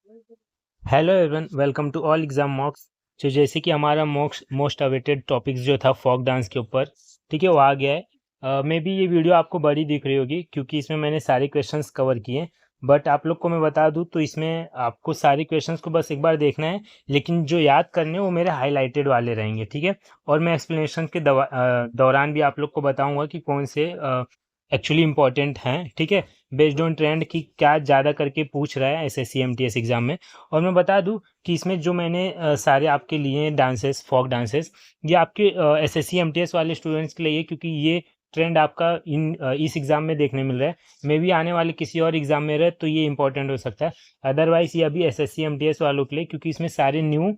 Hello everyone, welcome to all exam mocks. तो जैसे कि हमारा मोस्ट अवेटेड टॉपिक्स जो था फोक डांस के ऊपर, ठीक है, वो आ गया है। मे बी ये वीडियो आपको बड़ी दिख रही होगी क्योंकि इसमें मैंने सारे क्वेश्चंस कवर किए। बट आप लोग को मैं बता दूं तो इसमें आपको सारे क्वेश्चंस को बस एक बार देखना है, लेकिन जो याद करने हैं वो मेरे हाईलाइटेड वाले रहेंगे, ठीक है। और मैं एक्सप्लेनेशन के दौरान भी आप लोग को बताऊंगा कि कौन से एक्चुअली इंपॉर्टेंट हैं, ठीक है, बेस्ड ऑन ट्रेंड की क्या ज़्यादा करके पूछ रहा है एसएससी एमटीएस एग्जाम में। और मैं बता दूं कि इसमें जो मैंने सारे आपके लिए हैं डांसेस, फोक डांसेस, ये आपके एसएससी एमटीएस वाले स्टूडेंट्स के लिए है, क्योंकि ये ट्रेंड आपका इस एग्ज़ाम में देखने मिल रहा है। मे बी आने वाले किसी और एग्ज़ाम में रहे तो ये इंपॉर्टेंट हो सकता है। अदरवाइज़ ये अभी एसएससी एमटीएस वालों के लिए, क्योंकि इसमें सारे न्यू,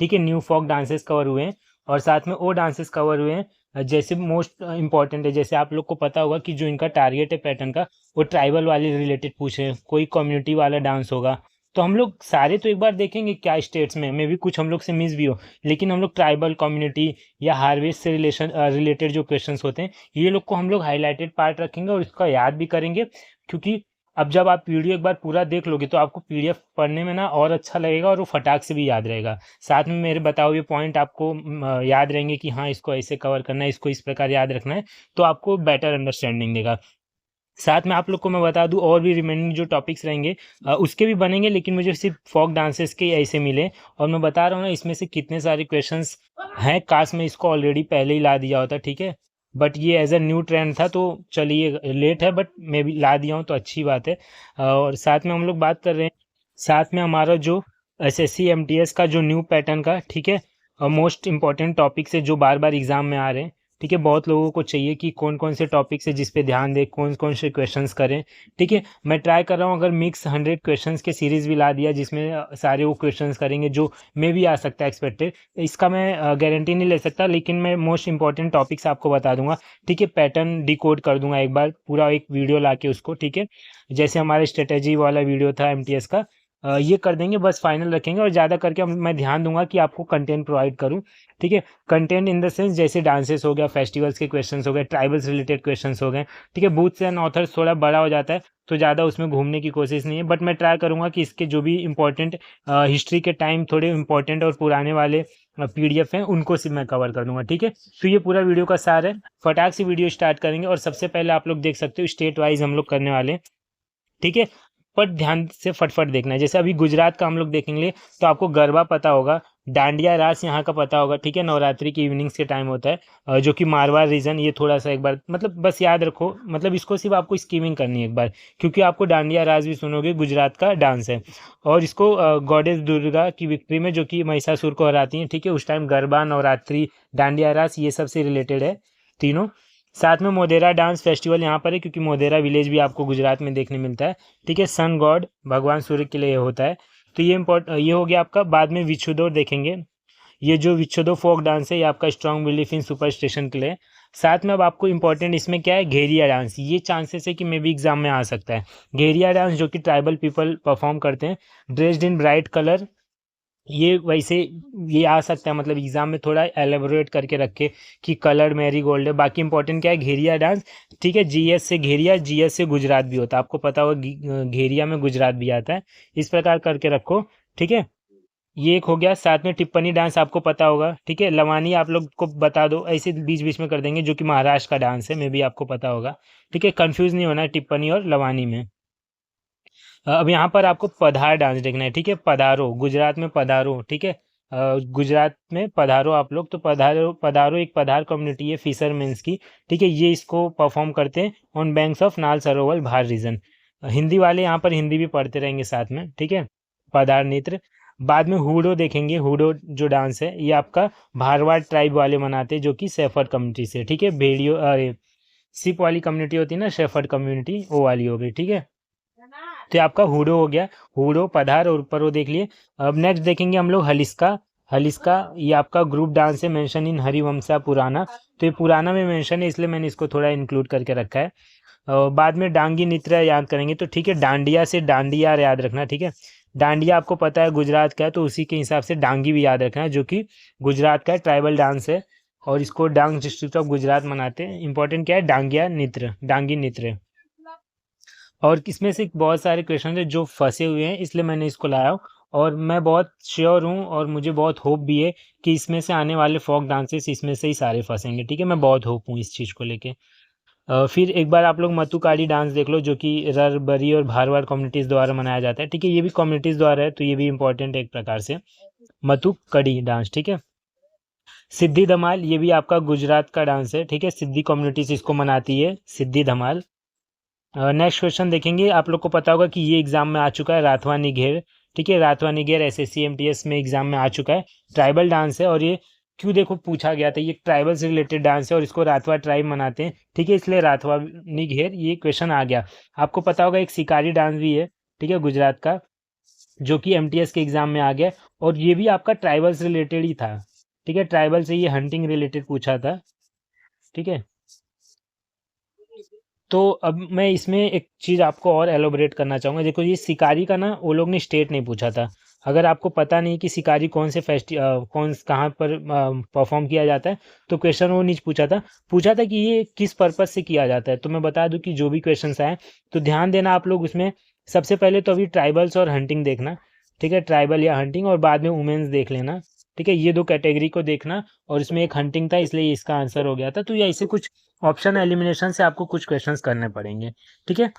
ठीक है, न्यू फोक डांसेस कवर हुए हैं और साथ में वो डांसेस कवर हुए हैं जैसे मोस्ट इंपॉर्टेंट है। जैसे आप लोग को पता होगा कि जो इनका टारगेट है पैटर्न का, वो ट्राइबल वाले रिलेटेड पूछ रहे हैं, कोई कम्युनिटी वाला डांस होगा। तो हम लोग सारे तो एक बार देखेंगे क्या स्टेट्स में, मे भी कुछ हम लोग से मिस भी हो, लेकिन हम लोग ट्राइबल कम्युनिटी या हार्वेस्ट से रिलेटेड जो क्वेश्चंस होते हैं, ये लोग को हम लोग हाईलाइटेड पार्ट रखेंगे और इसका याद भी करेंगे। क्योंकि अब जब आप वीडियो एक बार पूरा देख लोगे तो आपको पीडीएफ पढ़ने में ना और अच्छा लगेगा और वो फटाक से भी याद रहेगा। साथ में मेरे बताए हुए पॉइंट आपको याद रहेंगे कि हाँ, इसको ऐसे कवर करना है, इसको इस प्रकार याद रखना है, तो आपको बेटर अंडरस्टैंडिंग देगा। साथ में आप लोग को मैं बता दूं और भी रिमेनिंग जो टॉपिक्स रहेंगे उसके भी बनेंगे, लेकिन मुझे सिर्फ फोक डांसेस के ऐसे मिले। और मैं बता रहा हूँ ना, इसमें से कितने सारे क्वेश्चंस हैं, काश मैं इसको ऑलरेडी पहले ही ला दिया होता, ठीक है। बट ये एज अ न्यू ट्रेंड था, तो चलिए लेट है बट मैं भी ला दिया हूँ तो अच्छी बात है। और साथ में हम लोग बात कर रहे हैं, साथ में हमारा जो एसएससी एमटीएस का जो न्यू पैटर्न का, ठीक है, मोस्ट इंपॉर्टेंट टॉपिक्स है जो बार बार एग्जाम में आ रहे हैं, ठीक है। बहुत लोगों को चाहिए कि कौन कौन से टॉपिक्स है जिस पे ध्यान दें, कौन कौन से क्वेश्चंस करें, ठीक है। मैं ट्राई कर रहा हूँ अगर मिक्स 100 क्वेश्चंस के सीरीज भी ला दिया जिसमें सारे वो क्वेश्चंस करेंगे जो मे भी आ सकता है एक्सपेक्टेड, इसका मैं गारंटी नहीं ले सकता, लेकिन मैं मोस्ट इंपॉर्टेंट टॉपिक्स आपको बता दूंगा, ठीक है। पैटर्न डिकोड कर दूंगा एक बार पूरा, एक वीडियो ला के उसको, ठीक है। जैसे हमारे स्ट्रेटेजी वाला वीडियो था एमटीएस का, ये कर देंगे, बस फाइनल रखेंगे। और ज़्यादा करके मैं ध्यान दूंगा कि आपको कंटेंट प्रोवाइड करूँ, ठीक है। कंटेंट इन द सेंस जैसे डांसेस हो गया, फेस्टिवल्स के क्वेश्चंस हो गए, ट्राइबल्स रिलेटेड क्वेश्चंस हो गए, ठीक है। बुक्स एंड ऑथर्स थोड़ा बड़ा हो जाता है तो ज़्यादा उसमें घूमने की कोशिश नहीं है, बट मैं ट्राई करूँगा कि इसके जो भी इंपॉर्टेंट हिस्ट्री के टाइम थोड़े इंपॉर्टेंट और पुराने वाले पीडीएफ हैं उनको सिर्फ मैं कवर कर दूंगा, ठीक है। तो ये पूरा वीडियो का सार है। फटाक से वीडियो स्टार्ट करेंगे और सबसे पहले आप लोग देख सकते हो स्टेट वाइज हम लोग करने वाले हैं, ठीक है। पर ध्यान से फटफट देखना है। जैसे अभी गुजरात का हम लोग देखेंगे तो आपको गरबा पता होगा, डांडिया रास यहाँ का पता होगा, ठीक है, नवरात्रि की इवनिंग्स के टाइम होता है, जो कि मारवाड़ रीजन, ये थोड़ा सा एक बार मतलब बस याद रखो, मतलब इसको सिर्फ आपको स्कीमिंग करनी है एक बार, क्योंकि आपको डांडिया रास भी सुनोगे, गुजरात का डांस है। और इसको गॉडेस दुर्गा की विक्ट्री में जो कि महिषासुर को हराती हैं, ठीक है, उस टाइम गरबा, नवरात्रि, डांडिया रास ये सब से रिलेटेड है तीनों। साथ में मोदेरा डांस फेस्टिवल यहाँ पर है, क्योंकि मोदेरा विलेज भी आपको गुजरात में देखने मिलता है, ठीक है। सन गॉड भगवान सूर्य के लिए होता है। तो ये हो गया आपका। बाद में विच्छुदो देखेंगे। ये जो विच्छुदो फोक डांस है ये आपका स्ट्रॉन्ग बिलीफ इन सुपरस्टिशन के लिए। साथ में अब आपको इंपॉर्टेंट इसमें क्या है, घेरिया डांस। ये चांसेस है कि मे भी एग्जाम में आ सकता है। घेरिया डांस जो कि ट्राइबल पीपल परफॉर्म करते हैं ड्रेस्ड इन ब्राइट कलर, ये वैसे ये आ सकता है, मतलब एग्जाम में थोड़ा एलेबोरेट करके रखे कि कलर मैरी गोल्ड है। बाकी इंपॉर्टेंट क्या है, घेरिया डांस, ठीक है। जीएस से घेरिया, जीएस से गुजरात भी होता है, आपको पता होगा घेरिया में गुजरात भी आता है, इस प्रकार करके रखो, ठीक है। ये एक हो गया। साथ में टिप्पणी डांस आपको पता होगा, ठीक है। लवानी आप लोग को बता दो, ऐसे बीच बीच में कर देंगे, जो कि महाराष्ट्र का डांस है, मे भी आपको पता होगा, ठीक है। कंफ्यूज नहीं होना है टिप्पणी और लवानी में। अब यहाँ पर आपको पधार डांस देखना है, ठीक है। पधारो, गुजरात में पधारो, ठीक है। गुजरात में पधारो आप लोग, तो पधारो, पधारो एक पधार कम्युनिटी है फिशरमैन्स की, ठीक है। ये इसको परफॉर्म करते हैं ऑन बैंक्स ऑफ नाल सरोवर भार रीजन। हिंदी वाले यहाँ पर हिंदी भी पढ़ते रहेंगे साथ में, ठीक है। पधार नृत्य। बाद में हुडो देखेंगे। हुडो जो डांस है ये आपका भारवाड़ ट्राइब वाले मनाते हैं, जो कि शेफर्ड कम्युनिटी से, ठीक है। भेड़ियो, अरे सिप वाली कम्युनिटी होती है ना, शेफर्ड कम्युनिटी, वो वाली हो गई, ठीक है। तो ये आपका हुडो हो गया। हुडो, पधार और ऊपर वो देख लिए। अब नेक्स्ट देखेंगे हम लोग हलिस्का। हलिस्का ये आपका ग्रुप डांस है, मेंशन इन हरिवंशा पुराना। तो ये पुराना में मेंशन है, इसलिए मैंने इसको थोड़ा इंक्लूड करके रखा है। बाद में डांगी नृत्य याद करेंगे, तो ठीक है, डांडिया से डांडिया याद रखना, ठीक है। डांडिया आपको पता है गुजरात का है, तो उसी के हिसाब से डांगी भी याद रखना है, जो कि गुजरात का ट्राइबल डांस है और इसको डांग डिस्ट्रिक्ट ऑफ गुजरात मनाते हैं। इंपॉर्टेंट क्या है, डांगिया नृत्य, डांगी नृत्य। और इसमें से बहुत सारे क्वेश्चन है जो फंसे हुए हैं, इसलिए मैंने इसको लाया हूँ। और मैं बहुत श्योर हूँ और मुझे बहुत होप भी है कि इसमें से आने वाले फोक डांसेस इसमें से ही सारे फंसेंगे। ठीक है, मैं बहुत होप हूँ इस चीज़ को लेके। फिर एक बार आप लोग मतुकाड़ी डांस देख लो, जो कि रर बरी और भारवाड़ कम्युनिटीज़ द्वारा मनाया जाता है। ठीक है, ये भी कम्युनिटीज़ द्वारा है, तो ये भी इंपॉर्टेंट है एक प्रकार से, मतुकड़ी डांस। ठीक है, सिद्धि धमाल ये भी आपका गुजरात का डांस है। ठीक है, सिद्धि कम्युनिटीज इसको मनाती है, सिद्धि धमाल। नेक्स्ट क्वेश्चन देखेंगे, आप लोग को पता होगा कि ये एग्जाम में आ चुका है, राथवा निघेर। ठीक है, राथवा निघेर एसएससी एमटीएस में एग्जाम में आ चुका है। ट्राइबल डांस है, और ये क्यों देखो पूछा गया था, ये ट्राइबल से रिलेटेड डांस है और इसको राथवा ट्राइब मनाते हैं। ठीक है, इसलिए राथवा निघेर ये क्वेश्चन आ गया। आपको पता होगा एक शिकारी डांस भी है, ठीक है, गुजरात का, जो कि एमटीएस के एग्जाम में आ गया, और ये भी आपका ट्राइबल से रिलेटेड ही था। ठीक है, ट्राइबल से ये हंटिंग रिलेटेड पूछा था। ठीक है, तो अब मैं इसमें एक चीज़ आपको और एलोबरेट करना चाहूँगा। देखो, ये शिकारी का ना वो लोग ने स्टेट नहीं पूछा था। अगर आपको पता नहीं कि शिकारी कौन से कौन कहाँ पर परफॉर्म किया जाता है, तो क्वेश्चन वो नहीं पूछा था कि ये किस पर्पज़ से किया जाता है। तो मैं बता दूं कि जो भी क्वेश्चन आए तो ध्यान देना आप लोग उसमें। सबसे पहले तो अभी ट्राइबल्स और हंटिंग देखना। ठीक है, ट्राइबल या हंटिंग, और बाद में वुमेन्स देख लेना। ठीक है, ये दो कैटेगरी को देखना, और इसमें एक हंटिंग था इसलिए इसका आंसर हो गया था। तो ये ऐसे कुछ ऑप्शन एलिमिनेशन से आपको कुछ क्वेश्चंस करने पड़ेंगे। ठीक है,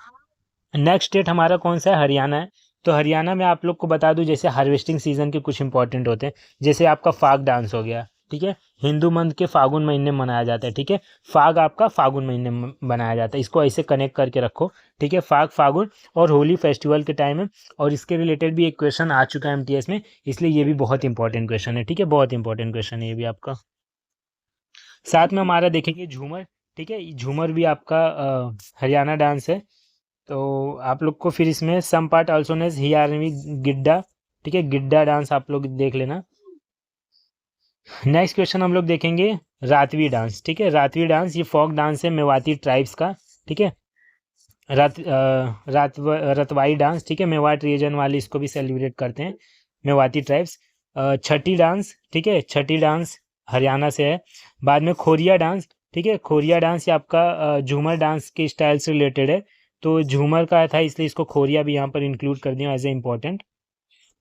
नेक्स्ट स्टेट हमारा कौन सा है, हरियाणा है। तो हरियाणा में आप लोग को बता दूं, जैसे हार्वेस्टिंग सीजन के कुछ इंपॉर्टेंट होते हैं, जैसे आपका फाग डांस हो गया। ठीक है, हिंदू मंथ के फागुन महीने में मनाया जाता है। ठीक है, फाग आपका फागुन महीने में मनाया जाता है, इसको ऐसे कनेक्ट करके रखो। ठीक है, फाग फागुन और होली फेस्टिवल के टाइम में, और इसके रिलेटेड भी एक क्वेश्चन आ चुका है एमटीएस में, इसलिए ये भी बहुत इंपॉर्टेंट क्वेश्चन है। ठीक है, बहुत इंपॉर्टेंट क्वेश्चन है ये भी आपका। साथ में हमारा देखेंगे झूमर। ठीक है, झूमर भी आपका हरियाणा डांस है। तो आप लोग को फिर इसमें सम पार्ट ऑल्सो नेज हियारवी गिड्डा। ठीक है, गिड्डा डांस आप लोग देख लेना। नेक्स्ट क्वेश्चन हम लोग देखेंगे रातवी डांस। ठीक है, रातवी डांस ये फोक डांस है मेवाती ट्राइब्स का। ठीक है, रतवाई डांस। ठीक है, मेवात रीजन वाले इसको भी सेलिब्रेट करते हैं, मेवाती ट्राइब्स। छठी डांस। ठीक है, छठी डांस हरियाणा से है। बाद में खोरिया डांस। ठीक है, खोरिया डांस ये आपका झूमर डांस के स्टाइल से रिलेटेड है, तो झूमर का था इसलिए इसको खोरिया भी यहाँ पर इंक्लूड कर दिया एज ए इंपॉर्टेंट।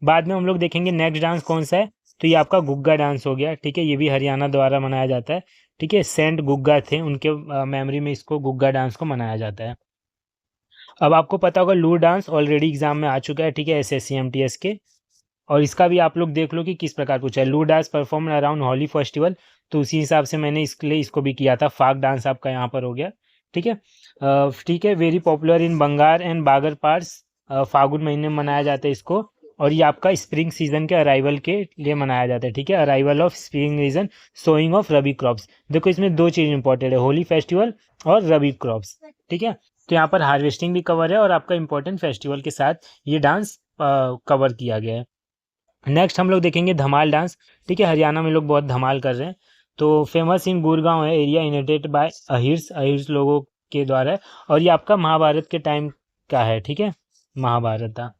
बाद में हम लोग देखेंगे नेक्स्ट डांस कौन सा है, तो ये आपका गुग्गा डांस हो गया। ठीक है, ये भी हरियाणा द्वारा मनाया जाता है। ठीक है, सेंट गुग्गा थे, उनके मेमोरी में इसको गुग्गा डांस को मनाया जाता है। अब आपको पता होगा लूर डांस ऑलरेडी एग्जाम में आ चुका है। ठीक है, एसएससी एमटीएस के, और इसका भी आप लोग देख लो कि किस प्रकार पूछा है। लूर dance perform around Holi festival, तो उसी हिसाब से मैंने इसके लिए इसको भी किया था। फाग डांस आपका यहाँ पर हो गया। ठीक है, ठीक है, very popular in Bangar and बागर पार्ट्स, फागुन महीने में मनाया जाता है इसको, और ये आपका स्प्रिंग सीजन के अराइवल के लिए मनाया जाता है। ठीक है, arrival of spring season, sowing of rabi crops. देखो इसमें दो चीज़ इंपॉर्टेंट है, होली फेस्टिवल और रबी क्रॉप्स। ठीक है, तो यहाँ पर हार्वेस्टिंग भी कवर है और आपका इंपॉर्टेंट फेस्टिवल के साथ ये डांस कवर किया गया है। नेक्स्ट हम लोग देखेंगे धमाल डांस। ठीक है, हरियाणा में लोग बहुत धमाल कर रहे हैं, तो फेमस इन गुड़गांव है, एरिया इनहेबिटेड बाय अहिर्स, अहिर्स लोगों के द्वारा है, और ये आपका महाभारत के टाइम का है। ठीक है, महाभारत था।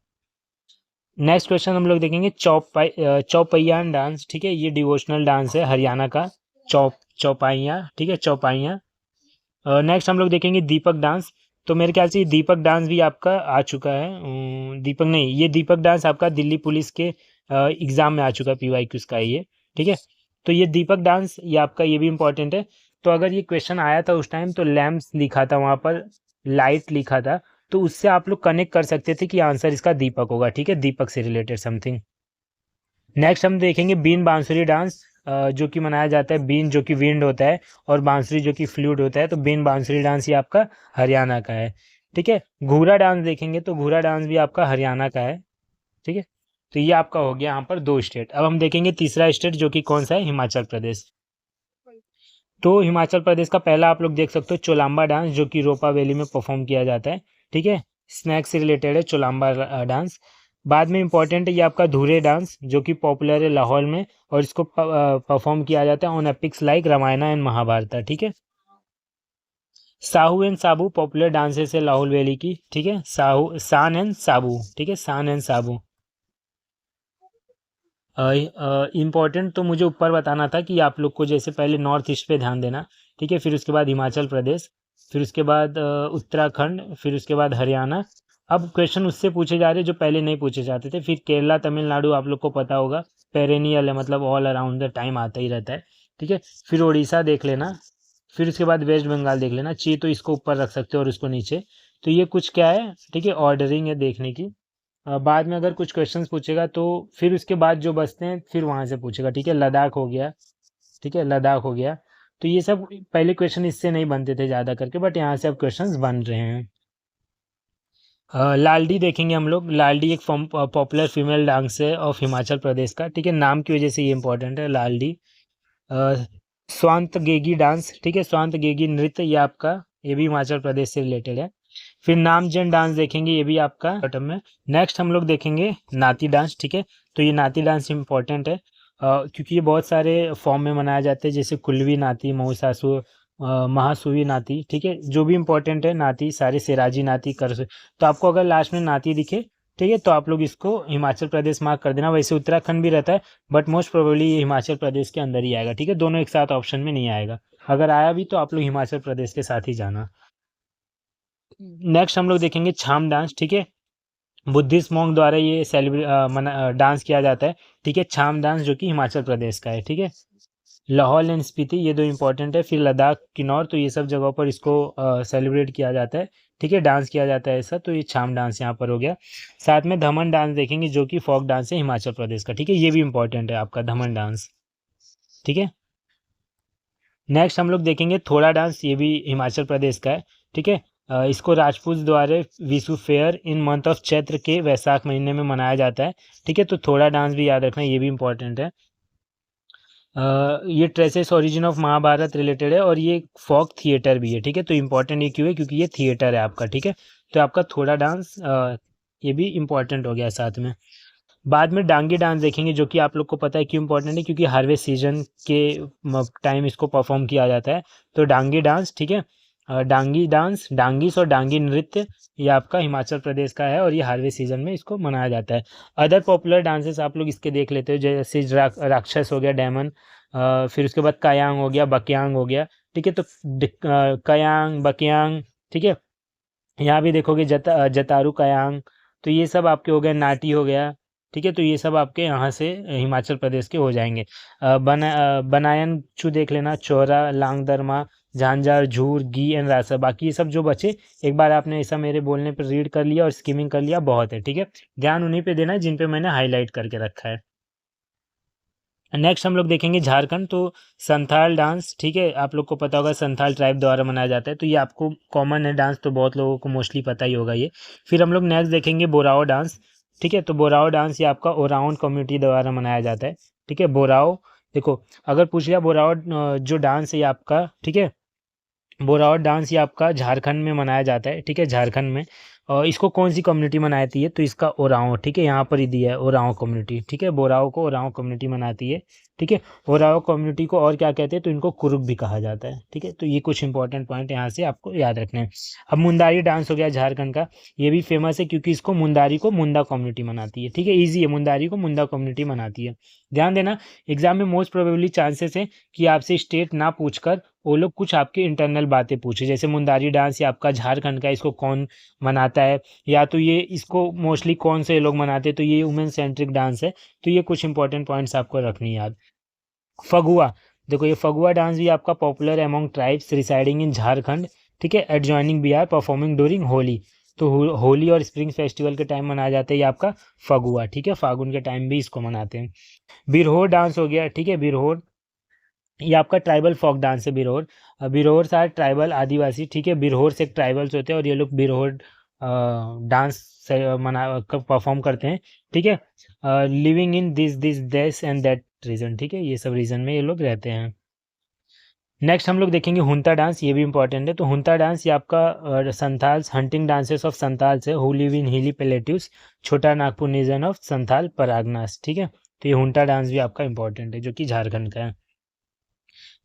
नेक्स्ट क्वेश्चन हम लोग देखेंगे चौपैयान डांस। ठीक है, ये डिवोशनल डांस है हरियाणा का, चौपाइयाँ। ठीक है, चौपाइयाँ। नेक्स्ट हम लोग देखेंगे दीपक डांस। तो मेरे ख्याल से ये दीपक डांस भी आपका आ चुका है, दीपक नहीं, ये दीपक डांस आपका दिल्ली पुलिस के एग्ज़ाम में आ चुका है, पीवाईक्यूज़ का है ये। ठीक है, तो ये दीपक डांस ये आपका ये भी इम्पोर्टेंट है। तो अगर ये क्वेश्चन आया था उस टाइम तो लैम्प्स लिखा था वहाँ पर, लाइट लिखा था, तो उससे आप लोग कनेक्ट कर सकते थे कि आंसर इसका दीपक होगा। ठीक है, दीपक से रिलेटेड समथिंग। नेक्स्ट हम देखेंगे बीन बांसुरी डांस, जो कि मनाया जाता है, बीन जो कि विंड होता है और बांसुरी जो कि फ्लूट होता है, तो बीन बांसुरी डांस ये आपका हरियाणा का है। ठीक है, घूरा डांस देखेंगे तो घूरा डांस भी आपका हरियाणा का है। ठीक है, तो ये आपका हो गया यहाँ पर दो स्टेट। अब हम देखेंगे तीसरा स्टेट जो कि कौन सा है, हिमाचल प्रदेश। तो हिमाचल प्रदेश का पहला आप लोग देख सकते हो चोलाम्बा डांस, जो कि रोपा वैली में परफॉर्म किया जाता है। ठीक है, स्नैक से रिलेटेड है चोलाम्बा डांस। बाद में इंपॉर्टेंट है ये आपका धुरे डांस, जो कि पॉपुलर है लाहौल में, और इसको परफॉर्म किया जाता है on epics like Ramayana and Mahabharata. ठीक है, Sahu and Sabu popular dances है लाहौल वैली की। ठीक है, साहू सान एंड साबू। ठीक है, सान एंड साबू। इम्पॉर्टेंट तो मुझे ऊपर बताना था कि आप लोग को जैसे पहले नॉर्थ ईस्ट पे ध्यान देना। ठीक है, फिर उसके बाद हिमाचल प्रदेश, फिर उसके बाद उत्तराखंड, फिर उसके बाद हरियाणा। अब क्वेश्चन उससे पूछे जा रहे हैं जो पहले नहीं पूछे जाते थे। फिर केरला, तमिलनाडु आप लोग को पता होगा, पेरेनियल है, मतलब ऑल अराउंड द टाइम आता ही रहता है, ठीक है। फिर उड़ीसा देख लेना, फिर उसके बाद वेस्ट बंगाल देख लेना। चाहिए तो इसको ऊपर रख सकते हो और उसको नीचे। तो ये कुछ क्या है, ठीक है, ऑर्डरिंग है देखने की। बाद में अगर कुछ क्वेश्चंस पूछेगा तो फिर उसके बाद जो बचते हैं फिर वहाँ से पूछेगा, ठीक है। लद्दाख हो गया, ठीक है, लद्दाख हो गया। तो ये सब पहले क्वेश्चन इससे नहीं बनते थे ज़्यादा करके, बट यहाँ से अब क्वेश्चंस बन रहे हैं। लालडी देखेंगे हम लोग। लालडी एक पॉपुलर फीमेल डांस है ऑफ हिमाचल प्रदेश का, ठीक है। नाम की वजह से ये इंपॉर्टेंट है, लालडी। स्वांत गेगी डांस, ठीक है, स्वांत गेगी नृत्य, ये भी हिमाचल प्रदेश से रिलेटेड है। फिर नामजन डांस देखेंगे, ये भी आपका बॉटम में। नेक्स्ट हम लोग देखेंगे नाती डांस, ठीक है। तो ये नाती डांस इंपॉर्टेंट है क्योंकि ये बहुत सारे फॉर्म में मनाया जाता है, जैसे कुल्वी नाती, महसासु, महासुवी नाती, ठीक है। जो भी इंपॉर्टेंट है नाती सारे, सिराजी नाती कर। तो आपको अगर लास्ट में नाती दिखे, ठीक है, तो आप लोग इसको हिमाचल प्रदेश मार्क कर देना। वैसे उत्तराखंड भी रहता है, बट मोस्ट प्रोबेबली ये हिमाचल प्रदेश के अंदर ही आएगा, ठीक है। दोनों एक साथ ऑप्शन में नहीं आएगा। अगर आया भी तो आप लोग हिमाचल प्रदेश के साथ ही जाना। नेक्स्ट हम लोग देखेंगे छाम डांस, ठीक है। बुद्धिस्ट मॉन्क द्वारा ये डांस किया जाता है, ठीक है। छाम डांस जो कि हिमाचल प्रदेश का है, ठीक है। लाहौल एंड स्पीति, ये दो इंपॉर्टेंट है। फिर लद्दाख, किन्नौर, तो ये सब जगहों पर इसको सेलिब्रेट किया जाता है, ठीक है, डांस किया जाता है ऐसा। तो ये छाम डांस यहाँ पर हो गया। साथ में धमन डांस देखेंगे जो कि फोक डांस है हिमाचल प्रदेश का, ठीक है। ये भी इंपॉर्टेंट है आपका धमन डांस, ठीक है। नेक्स्ट हम लोग देखेंगे थोड़ा डांस, ये भी हिमाचल प्रदेश का है, ठीक है। इसको राजपूत द्वारा Vishu fair in month of Chaitra के वैशाख महीने में मनाया जाता है, ठीक है। तो थोड़ा डांस भी याद रखना, ये भी इंपॉर्टेंट है। ये traces origin of Mahabharata related है और ये फोक थिएटर भी है, ठीक है। तो इम्पॉर्टेंट ये क्यों है, क्योंकि ये थिएटर है आपका, ठीक है। तो आपका थोड़ा डांस ये भी इम्पॉर्टेंट हो गया साथ में। बाद में डांगी डांस देखेंगे जो कि आप लोग को पता है क्यों इंपॉर्टेंट है, क्योंकि हार्वेस्ट सीजन के टाइम इसको परफॉर्म किया जाता है। तो डांगी डांस, ठीक है। डांगी डांस, डांगीस और डांगी नृत्य, ये आपका हिमाचल प्रदेश का है और ये हार्वेस्ट सीजन में इसको मनाया जाता है। अदर पॉपुलर डांसेस आप लोग इसके देख लेते हो, जैसे राक्षस हो गया, डेमन। फिर उसके बाद कायांग हो गया, बकयांग हो गया, ठीक है। तो कयांग, बकयांग, ठीक है। यहाँ भी देखोगे जतारू कयांग। तो ये सब आपके हो गए, नाटी हो गया, ठीक है। तो ये सब आपके यहाँ से हिमाचल प्रदेश के हो जाएंगे। बनायन छू देख लेना, चौरा, लांग दरमा, झांझार, झूर, गी एंड रासा। बाकी ये सब जो बचे, एक बार आपने ऐसा मेरे बोलने पर रीड कर लिया और स्किमिंग कर लिया, बहुत है, ठीक है। ध्यान उन्हीं पे देना जिन पे मैंने हाईलाइट करके रखा है। नेक्स्ट हम लोग देखेंगे झारखंड। तो संथाल डांस, ठीक है, आप लोग को पता होगा संथाल ट्राइब द्वारा मनाया जाता है। तो ये आपको कॉमन है डांस, तो बहुत लोगों को मोस्टली पता ही होगा ये। फिर हम लोग नेक्स्ट देखेंगे बोराओ डांस, ठीक है। तो बोराओ डांस ये आपका ओराउन कम्युनिटी द्वारा मनाया जाता है, ठीक है। बोराओ, देखो अगर पूछ लिया बोराओ जो डांस है ये आपका, ठीक है, बोराओ डांस ये आपका झारखंड में मनाया जाता है, ठीक है, झारखंड में। और इसको कौन सी कम्युनिटी मनाती है, तो इसका ओराओं, ठीक है, यहाँ पर ही दिया है ओराओं कम्युनिटी, ठीक है। बोराओ को ओराओं कम्युनिटी मनाती है, ठीक है। ओराओं कम्युनिटी को और क्या कहते हैं, तो इनको कुरुक भी कहा जाता है, ठीक है। तो ये कुछ इंपॉर्टेंट पॉइंट यहाँ से आपको याद रखने हैं। अब मुंदारी डांस हो गया झारखंड का। ये भी फेमस है क्योंकि इसको मुंदारी को मुंडा कम्युनिटी मनाती है, ठीक है। ईजी है, मुंदारी को मुंडा कम्युनिटी मनाती है। ध्यान देना, एग्जाम में मोस्ट प्रोबेबली चांसेस है कि आपसे स्टेट ना पूछकर वो लोग कुछ आपके इंटरनल बातें पूछे, जैसे मुंदारी डांस ये आपका झारखंड का, इसको कौन मनाता है, या तो ये इसको मोस्टली कौन से लोग मनाते हैं, तो ये वुमेन सेंट्रिक डांस है। तो ये कुछ इंपॉर्टेंट पॉइंट्स आपको रखनी याद। फगुआ, देखो ये फगुआ डांस भी आपका पॉपुलर है among tribes residing in Jharkhand, ठीक है, adjoining Bihar, performing during Holi. तो होली और स्प्रिंग फेस्टिवल के टाइम मनाया जाता है ये आपका फगुआ, ठीक है। फागुन के टाइम भी इसको मनाते हैं। बिरहोर डांस हो गया, ठीक है, बिरहोर ये आपका ट्राइबल फोक डांस है। बिरहोर, बिरहोर सार ट्राइबल आदिवासी, ठीक है। बिरहोर से ट्राइबल्स होते हैं और ये लोग बिरहोर डांस से मना परफॉर्म करते हैं, ठीक है। Living in this and that region, ठीक है, ये सब रीजन में ये लोग रहते हैं। नेक्स्ट हम लोग देखेंगे हुंता डांस, ये भी इंपॉर्टेंट है। तो हुंता डांस ये आपका Santhals hunting dances of Santhals है, हु लिव इन हिली प्लेट्यूस, छोटा नागपुर रीजन ऑफ संथाल परागनास, ठीक है। तो ये हुंता डांस भी आपका इंपॉर्टेंट है जो कि झारखंड का है।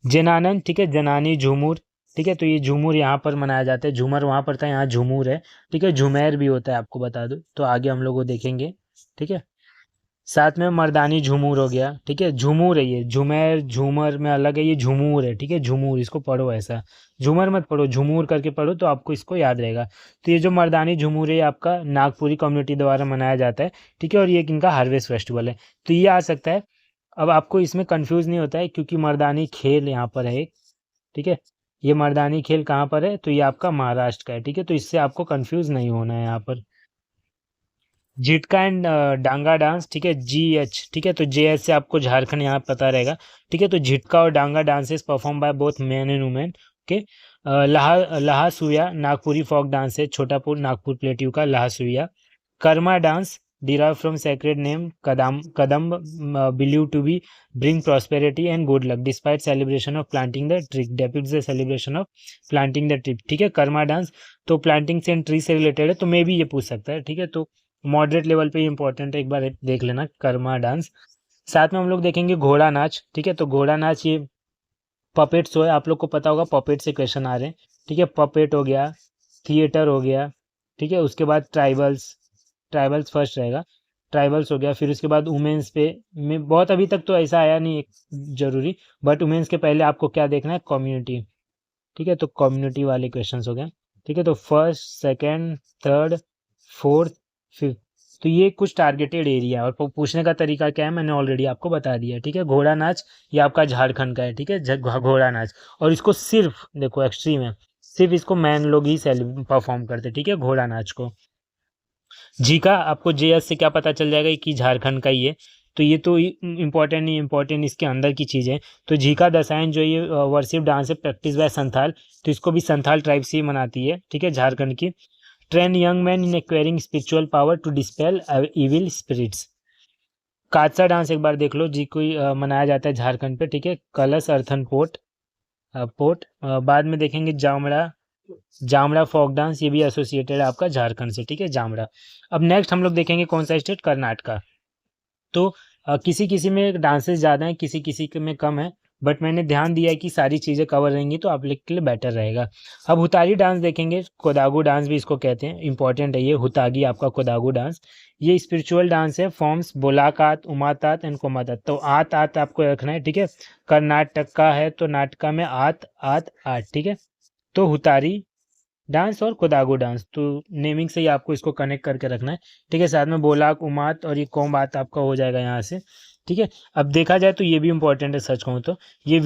जनानन, ठीक है, जनानी झूमुर, ठीक है। तो ये झूमुर यहाँ पर मनाया जाता है, झूमर वहाँ पर था, यहाँ झूमुर है, ठीक है। झुमेर भी होता है, आपको बता दो, तो आगे हम लोग वो देखेंगे, ठीक है। साथ में मर्दानी झूमुर हो गया, ठीक है। झूमुर है ये, झुमेर झूमर में अलग है, ये झूमुर है, ठीक है। झूमुर, इसको पढ़ो ऐसा, झूमर मत पढ़ो, झूमूर करके पढ़ो तो आपको इसको याद रहेगा। तो ये जो मर्दानी झूमूर है आपका नागपुरी कम्युनिटी द्वारा मनाया जाता है, ठीक है, और ये इनका हार्वेस्ट फेस्टिवल है। तो ये आ सकता है। अब आपको इसमें कंफ्यूज नहीं होता है क्योंकि मर्दानी खेल यहाँ पर है एक, ठीक है। ये मर्दानी खेल कहाँ पर है, तो ये आपका महाराष्ट्र का है, ठीक है। तो इससे आपको कंफ्यूज नहीं होना है यहाँ पर। झिटका एंड डांगा डांस, ठीक है, GH, ठीक है। तो JH से आपको झारखंड यहाँ पता रहेगा, ठीक है। तो झिटका और Danga dances perform by both man and women, okay. Lahasua Nagpuri folk dance है, छोटापुर नागपुर प्लेट्यू का Lahasua. Karma dance derive from sacred name Kadam believe to be bring prosperity and good luck despite celebration of planting the tree, depicts the celebration of planting the tree, ठीक है। Karma dance तो planting से and tree से related है, तो मे भी ये पूछ सकता है, ठीक है। तो मॉडरेट लेवल पे इंपॉर्टेंट है, एक बार देख लेना कर्मा डांस। साथ में हम लोग देखेंगे घोड़ा नाच, ठीक है। तो घोड़ा नाच ये पपेट शो है, आप लोग को पता होगा पपेट से क्वेश्चन आ रहे हैं, ठीक है। पपेट हो गया, थिएटर हो गया, ठीक है। उसके बाद ट्राइबल्स, ट्राइबल्स फर्स्ट रहेगा, ट्राइबल्स हो गया। फिर उसके बाद वुमेन्स पे में बहुत अभी तक तो ऐसा आया नहीं जरूरी, बट वुमेन्स के पहले आपको क्या देखना है, कम्युनिटी, ठीक है। तो कम्युनिटी वाले क्वेश्चन हो गए, ठीक है। तो first, second, third, fourth, fifth, तो ये कुछ टारगेटेड एरिया है। और पूछने का तरीका क्या है मैंने ऑलरेडी आपको बता दिया, ठीक है। घोड़ा नाच ये आपका झारखंड का है, ठीक है, घोड़ा नाच। और इसको सिर्फ देखो एक्सट्रीम है, सिर्फ इसको मैन लोग ही परफॉर्म करते, ठीक है, घोड़ा नाच को। झीका आपको JS से क्या पता चल जाएगा कि झारखंड का ही है, तो ये तो इम्पोर्टेंट नहीं, इम्पोर्टेंट इसके अंदर की चीज़ है। तो झीका दसाइन जो ये वर्शिप डांस है प्रैक्टिस बाय संथाल, तो इसको भी संथाल ट्राइब से ही मनाती है, ठीक है, झारखंड की। Train young man in acquiring spiritual power to dispel evil spirits. Kadsa dance एक बार देख लो जी, कोई मनाया जाता है झारखंड पे, ठीक है। कलश अर्थन पोट, बाद में देखेंगे जामड़ा, जामड़ा फोक डांस, ये भी एसोसिएटेड है आपका झारखंड से, ठीक है, जामड़ा। अब नेक्स्ट हम लोग देखेंगे कौन सा स्टेट, कर्नाटका। तो किसी किसी में डांसेस ज़्यादा हैं, किसी किसी के में कम है, बट मैंने ध्यान दिया है कि सारी चीज़ें कवर रहेंगी तो आप लोग के लिए बेटर रहेगा। अब हुतारी डांस देखेंगे, कोदागू डांस भी इसको कहते हैं, इंपॉर्टेंट है ये हुतागी आपका कोदागू डांस। ये स्पिरिचुअल डांस है, फॉर्म्स बोलाकात, उमातात एंड कोमातात। तो आत आत आपको रखना है, ठीक है। कर्नाटक का है तो नाटका में आत आत आट, ठीक है। तो हुतारी डांस और कोदागो डांस, तो नेमिंग से ही आपको इसको कनेक्ट करके रखना है, ठीक है। साथ में बोलाक उमात और ये कोम्बात आपका हो जाएगा यहाँ से, ठीक है। अब देखा जाए तो ये भी इंपॉर्टेंट है, सच कहूँ तो ये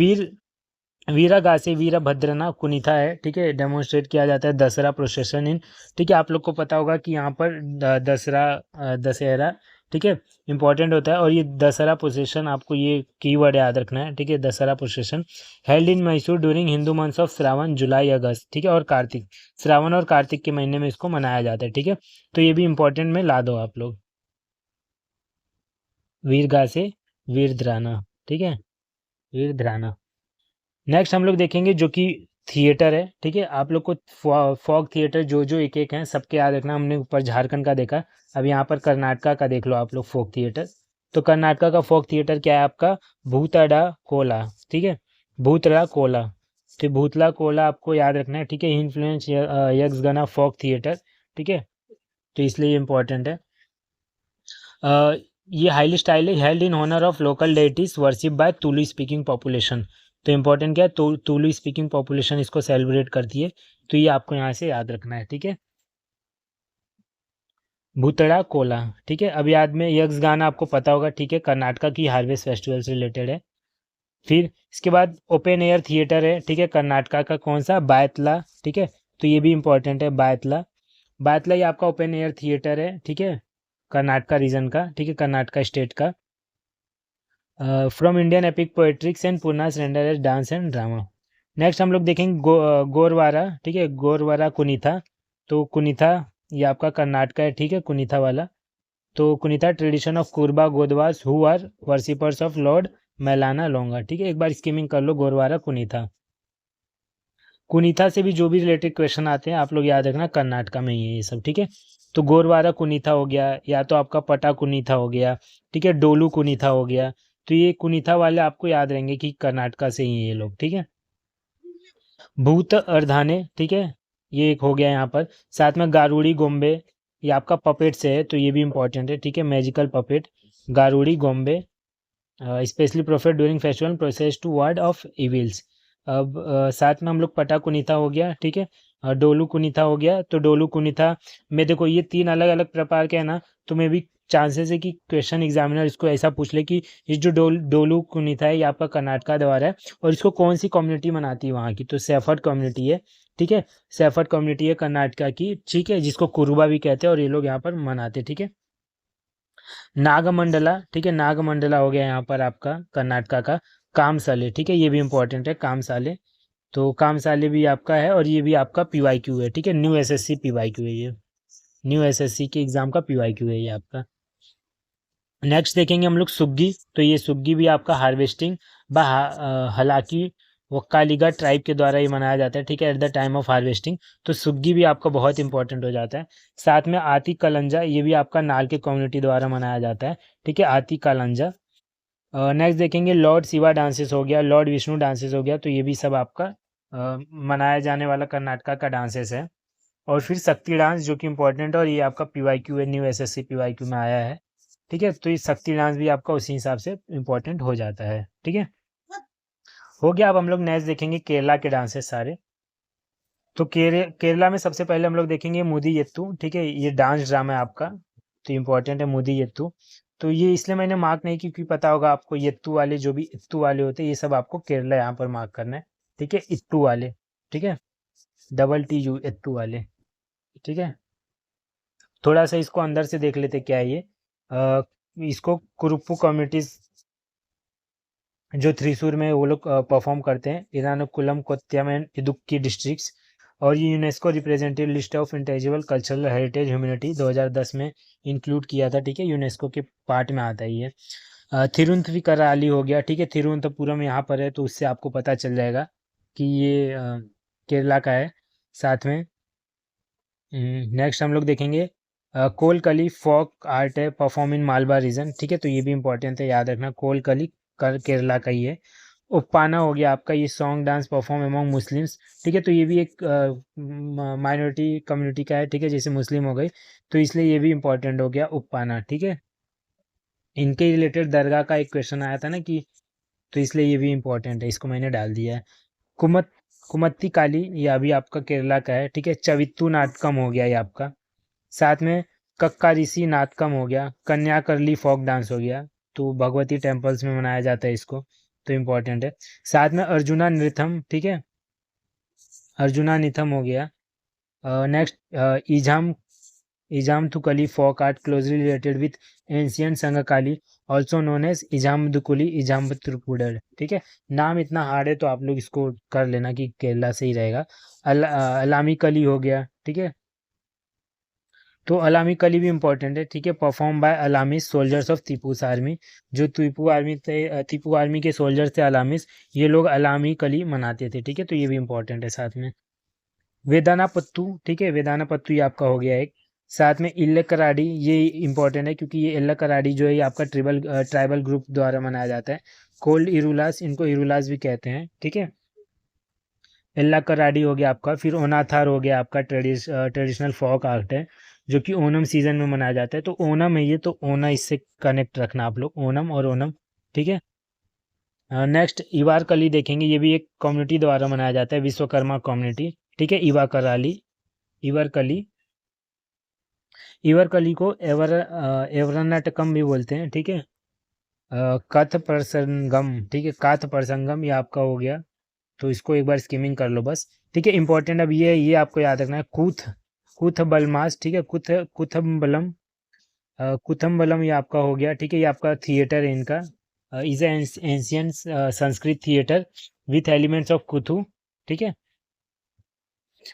वीरागासे वीरभद्रना कुनिथा है, ठीक है। डेमोन्स्ट्रेट किया जाता है दसरा प्रोसेशन इन, ठीक है। आप लोग को पता होगा कि यहाँ पर दशहरा, ठीक है, इंपॉर्टेंट होता है। और ये दसरा प्रोसेशन आपको ये कीवर्ड याद रखना है, ठीक है। Dasara procession held in Mysore during Hindu months of Shravan, July, August, ठीक है, और कार्तिक। श्रावण और कार्तिक के महीने में इसको मनाया जाता है, ठीक है। तो ये भी इंपॉर्टेंट में ला दो आप लोग, वीरगासे वीरध्राना, ठीक है, वीरध्राना। नेक्स्ट हम लोग देखेंगे जो कि थिएटर है, ठीक है। आप लोग को फॉक थिएटर जो जो एक एक हैं सबके याद रखना। हमने ऊपर झारखंड का देखा, अब यहाँ पर कर्नाटका का देख लो आप लोग फोक थिएटर। तो कर्नाटका का फोक थिएटर क्या है आपका, भूतड़ा कोला, ठीक है, भूतड़ा कोला। तो भूतला कोला आपको याद रखना है, ठीक है। इन्फ्लुएंस यक्षगना फोक थिएटर, ठीक है, तो इसलिए ये इंपॉर्टेंट है। ये हाईली स्टाइल है, held in honour of local deities worship by Tulu speaking population. तो इंपॉर्टेंट क्या है, तुलु स्पीकिंग पॉपुलेशन इसको सेलिब्रेट करती है, तो ये आपको यहाँ से याद रखना है, ठीक है। भूतड़ा कोला, ठीक है। अब याद में यक्षगान आपको पता होगा, ठीक है, कर्नाटका की हार्वेस्ट फेस्टिवल से रिलेटेड है। फिर इसके बाद ओपन एयर थिएटर है, ठीक है, कर्नाटका का कौन सा, बायतला, ठीक है। तो ये भी इंपॉर्टेंट है, बायतला। बायतला ये आपका ओपन एयर थिएटर है, ठीक है, कर्नाटका रीजन का, ठीक है, कर्नाटका स्टेट का। From Indian epic poetics and Puranas render as dance and drama. Next हम लोग देखेंगे गोरवारा, ठीक है, गोरवारा कुनीथा। तो कुनीथा ये आपका कर्नाटका है, ठीक है, कुनीथा वाला। तो Kunitha tradition of Kuruba Gowdas who are worshippers of lord Mailara Linga, ठीक है। एक बार स्कीमिंग कर लो, गोरवारा कुनीथा। कुनीथा से भी जो भी रिलेटेड क्वेश्चन आते हैं आप लोग याद रखना, कर्नाटका में ही है ये सब, ठीक है। तो गोरवारा कुनीथा हो गया, या तो आपका पटा कुनीथा हो गया, ठीक है, डोलू कुनीथा हो गया। तो ये कुनीथा वाले आपको याद रहेंगे कि कर्नाटका से ही ये लोग, ठीक है। भूत अर्धाने, ठीक है, ये एक हो गया यहाँ पर। साथ में गारूड़ी गोम्बे, ये आपका पपेट से है, तो ये भी इंपॉर्टेंट है, ठीक है, magical puppet Garudi Gombe, specially performed during festival process to ward off evils. अब साथ में हम लोग पटा कुनीता हो गया, ठीक है, डोलू कुनीता हो गया। तो डोलू कुनीता में देखो ये 3 अलग-अलग प्रकार के हैं ना, तो मे बी चांसेस है कि क्वेश्चन एग्जामिनर इसको ऐसा पूछ ले कि ये जो डोलू कुनीता है ये आपका कर्नाटका द्वारा है और इसको कौन सी कम्युनिटी मनाती है वहाँ की, तो सैफर्ड कम्युनिटी है, ठीक है, सैफर्ड कम्युनिटी है कर्नाटका की, ठीक है, जिसको कुरुबा भी कहते हैं और ये लोग यहाँ पर मनाते हैं, ठीक है। नागमंडला, ठीक है, नागमंडला हो गया यहाँ पर आपका कर्नाटका का। कामसाले, ठीक है, ये भी इंपॉर्टेंट है कामसाले। तो कामसाले भी आपका है और ये भी आपका पीवाईक्यू है, ठीक है, न्यू एसएससी पीवाईक्यू है ये, न्यू एसएससी के एग्जाम का पीवाईक्यू है ये आपका। नेक्स्ट देखेंगे हम लोग सुग्गी। तो ये सुग्गी भी आपका हार्वेस्टिंग हालांकि वक्कालिगा ट्राइब के द्वारा ये मनाया जाता है, ठीक है, at the time of harvesting. तो सुग्गी भी आपका बहुत इंपॉर्टेंट हो जाता है। साथ में आती कलंजा, ये भी आपका नाल के कम्युनिटी द्वारा मनाया जाता है, ठीक है, आती कलंजा। नेक्स्ट देखेंगे लॉर्ड शिवा डांसेस हो गया, लॉर्ड विष्णु डांसेस हो गया। तो ये भी सब आपका मनाया जाने वाला कर्नाटका का डांसेस है। और फिर शक्ति डांस जो कि इम्पोर्टेंट है और ये आपका पीवाईक्यू है, न्यू एसएससी पीवाईक्यू में आया है, ठीक है। तो ये शक्ति डांस भी आपका उसी हिसाब से इम्पोर्टेंट हो जाता है, ठीक है, हो गया। अब हम लोग नेक्स्ट देखेंगे केरला के डांसेस सारे। तो केरला में सबसे पहले हम लोग देखेंगे मुदी येत्तू, ठीक है, ये डांस ड्रामा है आपका, तो इम्पोर्टेंट है मुदी येत्तू। तो ये इसलिए मैंने मार्क नहीं की क्योंकि पता होगा आपको येत्तू वाले जो भी इत्तू वाले होते हैं ये सब आपको केरला यहाँ पर मार्क करना है, ठीक है, इत्तू वाले, ठीक है, डबल टी यू इत्तू वाले, ठीक है। थोड़ा सा इसको अंदर से देख लेते क्या है ये। इसको कुरुप्पू कम्युनिटीज जो थ्रिसूर में वो लोग परफॉर्म करते हैं, इरानकुलम कोत्तयम एंड इदुक्की डिस्ट्रिक्ट्स। और ये UNESCO representative list of intangible cultural heritage humanity 2010 में इंक्लूड किया था, ठीक है, यूनेस्को के पार्ट में आता है ये। थिरुवनंतपुरम हो गया, ठीक है, थिरुवनंतपुरम यहाँ पर है तो उससे आपको पता चल जाएगा कि ये केरला का है। साथ में नेक्स्ट हम लोग देखेंगे कोलकली फोक आर्ट है परफॉर्म इन मालवा रीजन, ठीक है, तो ये भी इंपॉर्टेंट है, याद रखना, कोलकली केरला का ही है। उप्पाना हो गया आपका, ये song dance perform among Muslims, ठीक है, तो ये भी एक माइनॉरिटी कम्युनिटी का है, ठीक है, जैसे मुस्लिम हो गई, तो इसलिए ये भी इंपॉर्टेंट हो गया उप्पाना, ठीक है। इनके रिलेटेड दरगाह का एक क्वेश्चन आया था ना कि, तो इसलिए ये भी इंपॉर्टेंट है, इसको मैंने डाल दिया है। कुमत्ती काली ये अभी आपका केरला का है, ठीक है। चवित्तू नाटकम हो गया ये आपका। साथ में कक्का ऋषि नाटकम हो गया। कन्याकुमारी फोक डांस हो गया, तो भगवती टेम्पल्स में मनाया जाता है इसको, तो इम्पोर्टेंट है। साथ में अर्जुना नृत्यम, ठीक है, अर्जुना नृत्यम हो गया। Next Ezhamathukali folk art closely related with ancient Sanghakali also known as Ezhamathukali Ezhamathripudar, ठीक है, नाम इतना हार्ड है तो आप लोग इसको कर लेना कि केरला से ही रहेगा। अलामी कली हो गया, ठीक है, तो अलामी कली भी इंपॉर्टेंट है, ठीक है, perform by Alamis soldiers of Tipu's army, जो टीपू आर्मी के सोल्जर्स थे अलामिस, ये लोग अलामी कली मनाते थे, ठीक है, तो ये भी इंपॉर्टेंट है। साथ में वेदाना पत्तू, ठीक है, वेदाना पत्तू ये आपका हो गया एक। साथ में इल्लकराडी ये इंपॉर्टेंट है क्योंकि ये इल्लकराडी जो है ये आपका ट्राइबल ग्रुप द्वारा मनाया जाता है। कोल्ड इरुलास, इनको इरुलास भी कहते हैं, ठीक है, इल्लकराडी हो गया आपका। फिर ओनाथार हो गया आपका, ट्रेडिशनल फोक आर्ट है जो कि ओनम सीजन में मनाया जाता है, तो ओनम है ये, तो ओना इससे कनेक्ट रखना आप लोग, ओनम और ओनम, ठीक है। नेक्स्ट इवार कली देखेंगे, ये भी एक कम्युनिटी द्वारा मनाया जाता है, विश्वकर्मा कम्युनिटी, ठीक है, इवा कराली इवर कली। इवर कली को एवरनाटकम भी बोलते हैं, ठीक है। कथ प्रसंगम, ठीक है, काथ प्रसंगम ये आपका हो गया, तो इसको एक बार स्किमिंग कर लो बस, ठीक है। इंपॉर्टेंट अब ये आपको याद रखना है, कुथ बलमास, ठीक है, कुथम्बलम, कुथम्बलम ये आपका हो गया, ठीक है, ये आपका थिएटर है इनका, is ancient Sanskrit theatre with elements of kuthu, ठीक है,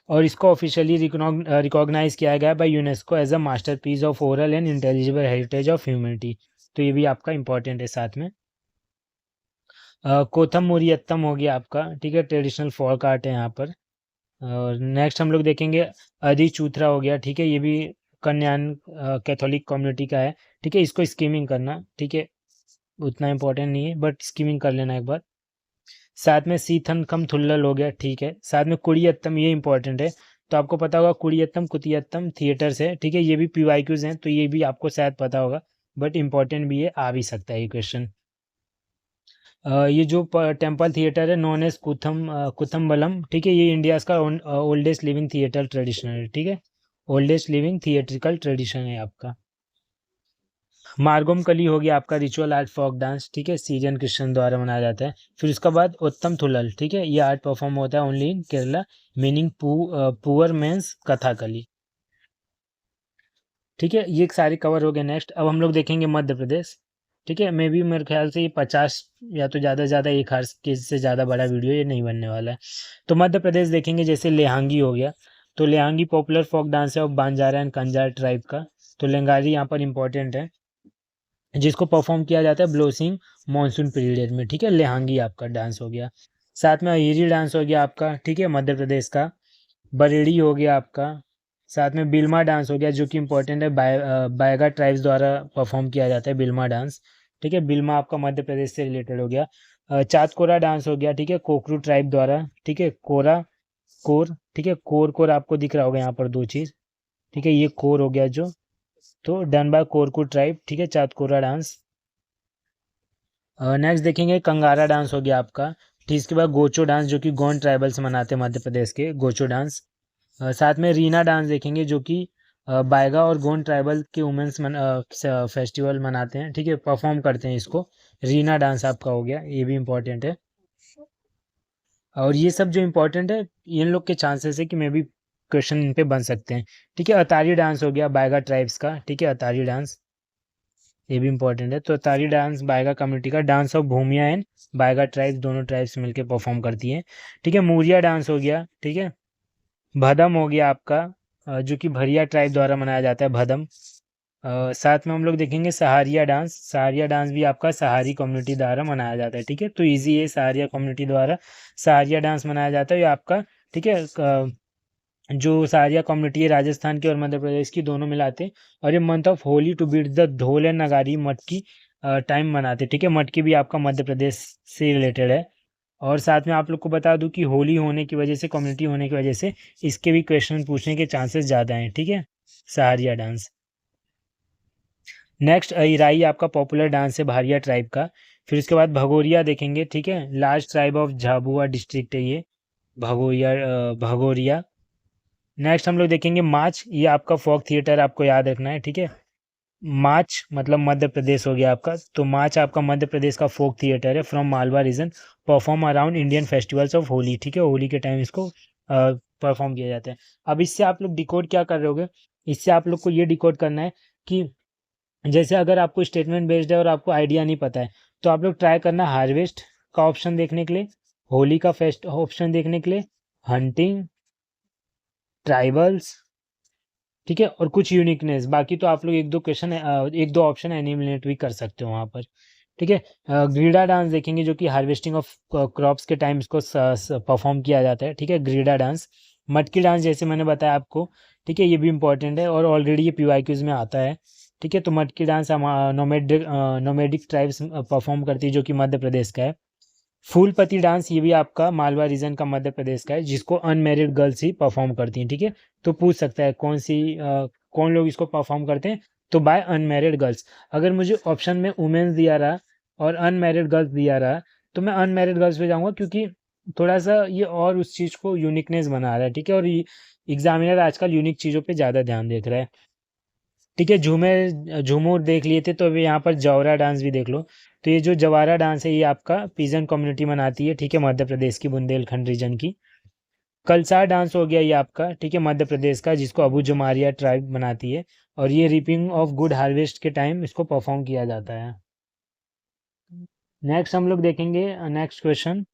और इसको ऑफिशियली रिकॉग्नाइज किया गया by UNESCO as a masterpiece of oral and intelligible heritage of humanity, तो ये भी आपका इंपॉर्टेंट है। साथ में कोथम मोरियत्तम हो गया आपका, ठीक है, ट्रेडिशनल फोक आर्ट है यहाँ पर। और नेक्स्ट हम लोग देखेंगे अदी चूथरा हो गया, ठीक है, ये भी कन्यान कैथोलिक कम्युनिटी का है, ठीक है, इसको स्कीमिंग करना, ठीक है, उतना इंपॉर्टेंट नहीं है बट स्कीमिंग कर लेना एक बार। साथ में सीथन कम थुल्लल हो गया, ठीक है। साथ में कुड़ियत्तम ये इंपॉर्टेंट है, तो आपको पता होगा कुड़ियत्तम कुतियत्तम थिएटर से, ठीक है, ये भी पीवाईक्यूज हैं तो ये भी आपको शायद पता होगा, बट इंपॉर्टेंट भी है, आ भी सकता है ये क्वेश्चन। ये जो टेम्पल थिएटर है नॉन एज कुथम्बलम, ठीक है, ये इंडिया का ओल्डेस्ट लिविंग थिएटर ट्रेडिशन है, ठीक है, ओल्डेस्ट लिविंग थिएट्रिकल ट्रेडिशन है आपका। मार्गोम कली हो गया आपका रिचुअल आर्ट फोक डांस, ठीक है, सीरियन क्रिश्चियन द्वारा मनाया जाता है। फिर उसके बाद उत्तम थुलल, ठीक है, ये आर्ट परफॉर्म होता है only in Kerala, meaning poor men's Kathakali, ठीक है, ये सारे कवर हो गए। नेक्स्ट अब हम लोग देखेंगे मध्य प्रदेश, ठीक है, मे भी मेरे ख्याल से ये 50 या तो ज़्यादा से ज़्यादा एक हर के से ज़्यादा बड़ा वीडियो ये नहीं बनने वाला है। तो मध्य प्रदेश देखेंगे, जैसे लेहांगी हो गया, तो लेहांगी पॉपुलर फोक डांस है ऑफ बंजारा एंड कंजार ट्राइब का। तो लेंगारी यहाँ पर इंपॉर्टेंट है, जिसको परफॉर्म किया जाता है ब्लोसिंग मानसून पीरियड में, ठीक है, लेहांगी आपका डांस हो गया। साथ में अहिरी डांस हो गया आपका, ठीक है, मध्य प्रदेश का। बरेड़ी हो गया आपका। साथ में बिल्मा डांस हो गया, जो कि इंपॉर्टेंट है, बायगा ट्राइब्स द्वारा परफॉर्म किया जाता है बिल्मा डांस, ठीक है, बिल्मा आपका मध्य प्रदेश से रिलेटेड हो गया। चाँदकोरा डांस हो गया, ठीक है, कोकरू ट्राइब द्वारा, ठीक है, कोरा कोर, ठीक है, कोर कोर आपको दिख रहा होगा यहाँ पर दो चीज़, ठीक है, ये कोर हो गया जो, तो डन बाय कोरकू ट्राइब, ठीक है, चाँदकोरा डांस। नेक्स्ट देखेंगे कंगारा डांस हो गया आपका, ठीक, इसके बाद गोचो डांस, जो कि गोंड ट्राइबल्स मनाते हैं मध्य प्रदेश के, गोचो डांस। साथ में रीना डांस देखेंगे, जो कि बायगा और गोंड ट्राइबल के वुमेंस फेस्टिवल मनाते हैं, ठीक है, परफॉर्म करते हैं इसको। रीना डांस आपका हो गया, ये भी इम्पोर्टेंट है। और ये सब जो इम्पोर्टेंट है, इन लोग के चांसेस है कि मे भी क्वेश्चन इन पे बन सकते हैं, ठीक है। अतारी डांस हो गया बायगा ट्राइब्स का, ठीक है, अतारी डांस, ये भी इंपॉर्टेंट है। तो अतारी डांस बायगा कम्युनिटी का dance of Bhumia and Baiga tribes, दोनों ट्राइब्स मिलकर परफॉर्म करती हैं, ठीक है। मूरिया डांस हो गया, ठीक है। भदम हो गया आपका, जो कि भरिया ट्राइब द्वारा मनाया जाता है, भदम। साथ में हम लोग देखेंगे सहारिया डांस, सहारिया डांस भी आपका सहारी कम्युनिटी द्वारा मनाया जाता है, ठीक है। तो इजी है, सहारिया कम्युनिटी द्वारा सहारिया डांस मनाया जाता है, ये आपका, ठीक है। जो सहारिया कम्युनिटी है राजस्थान की और मध्य प्रदेश की, दोनों मिलाते हैं। और ये month of Holi to beat the dhol and nagari matki time मनाते हैं, ठीक है। मटकी भी आपका मध्य प्रदेश से रिलेटेड है। और साथ में आप लोग को बता दूं कि होली होने की वजह से, कम्युनिटी होने की वजह से, इसके भी क्वेश्चन पूछने के चांसेस ज़्यादा हैं, ठीक है, सहारिया डांस। नेक्स्ट इराई आपका पॉपुलर डांस है भारिया ट्राइब का। फिर उसके बाद भगोरिया देखेंगे, ठीक है, large tribe of Jhabua district है ये, भगोरिया। नेक्स्ट हम लोग देखेंगे माच, ये आपका फोक थिएटर आपको याद रखना है, ठीक है। माच मतलब मध्य प्रदेश हो गया आपका, तो माच आपका मध्य प्रदेश का फोक थिएटर है from Malwa region, perform around Indian festivals of Holi, ठीक है, होली के टाइम इसको परफॉर्म किया जाता है। अब इससे आप लोग डिकोड क्या कर रहे होगे, इससे आप लोग को ये डिकोड करना है कि जैसे अगर आपको स्टेटमेंट बेस्ड है और आपको आइडिया नहीं पता है, तो आप लोग ट्राई करना हार्वेस्ट का ऑप्शन देखने के लिए, होली का फेस्ट ऑप्शन देखने के लिए, हंटिंग, ट्राइबल्स, ठीक है, और कुछ यूनिकनेस। बाकी तो आप लोग एक दो ऑप्शन एलिमिनेट भी कर सकते हो वहाँ पर, ठीक है। ग्रीडा डांस देखेंगे, जो कि हार्वेस्टिंग ऑफ क्रॉप्स के टाइम इसको परफॉर्म किया जाता है, ठीक है, ग्रीडा डांस। मटकी डांस जैसे मैंने बताया आपको, ठीक है, ये भी इंपॉर्टेंट है और ऑलरेडी ये PYQs में आता है, ठीक है। तो मटकी डांस नोमेडिक ट्राइब्स परफॉर्म करती है, जो कि मध्य प्रदेश का है। फूलपति डांस, ये भी आपका मालवा रीजन का मध्य प्रदेश का है, जिसको अनमेरिड गर्ल्स ही परफॉर्म करती हैं, ठीक है। तो पूछ सकता है कौन लोग इसको परफॉर्म करते हैं, तो बाय अनमेरिड गर्ल्स। अगर मुझे ऑप्शन में वुमेन्स दिया रहा और अनमेरिड गर्ल्स दिया रहा, तो मैं अनमेरिड गर्ल्स पे जाऊंगा, क्योंकि थोड़ा सा ये और उस चीज़ को यूनिकनेस बना रहा है, ठीक है। और एग्जामिनर आजकल यूनिक चीज़ों पे ज़्यादा ध्यान देख रहा है, ठीक है। झूमर देख लिए थे, तो अभी यहाँ पर जौरा डांस भी देख लो। तो ये जो जवारा डांस है, ये आपका पीजन कम्युनिटी मनाती है, ठीक है, मध्य प्रदेश की बुंदेलखंड रीजन की। कलसा डांस हो गया ये आपका, ठीक है, मध्य प्रदेश का, जिसको अबू जमारिया ट्राइब मनाती है। और ये रीपिंग ऑफ गुड हार्वेस्ट के टाइम इसको परफॉर्म किया जाता है। नेक्स्ट हम लोग देखेंगे, next question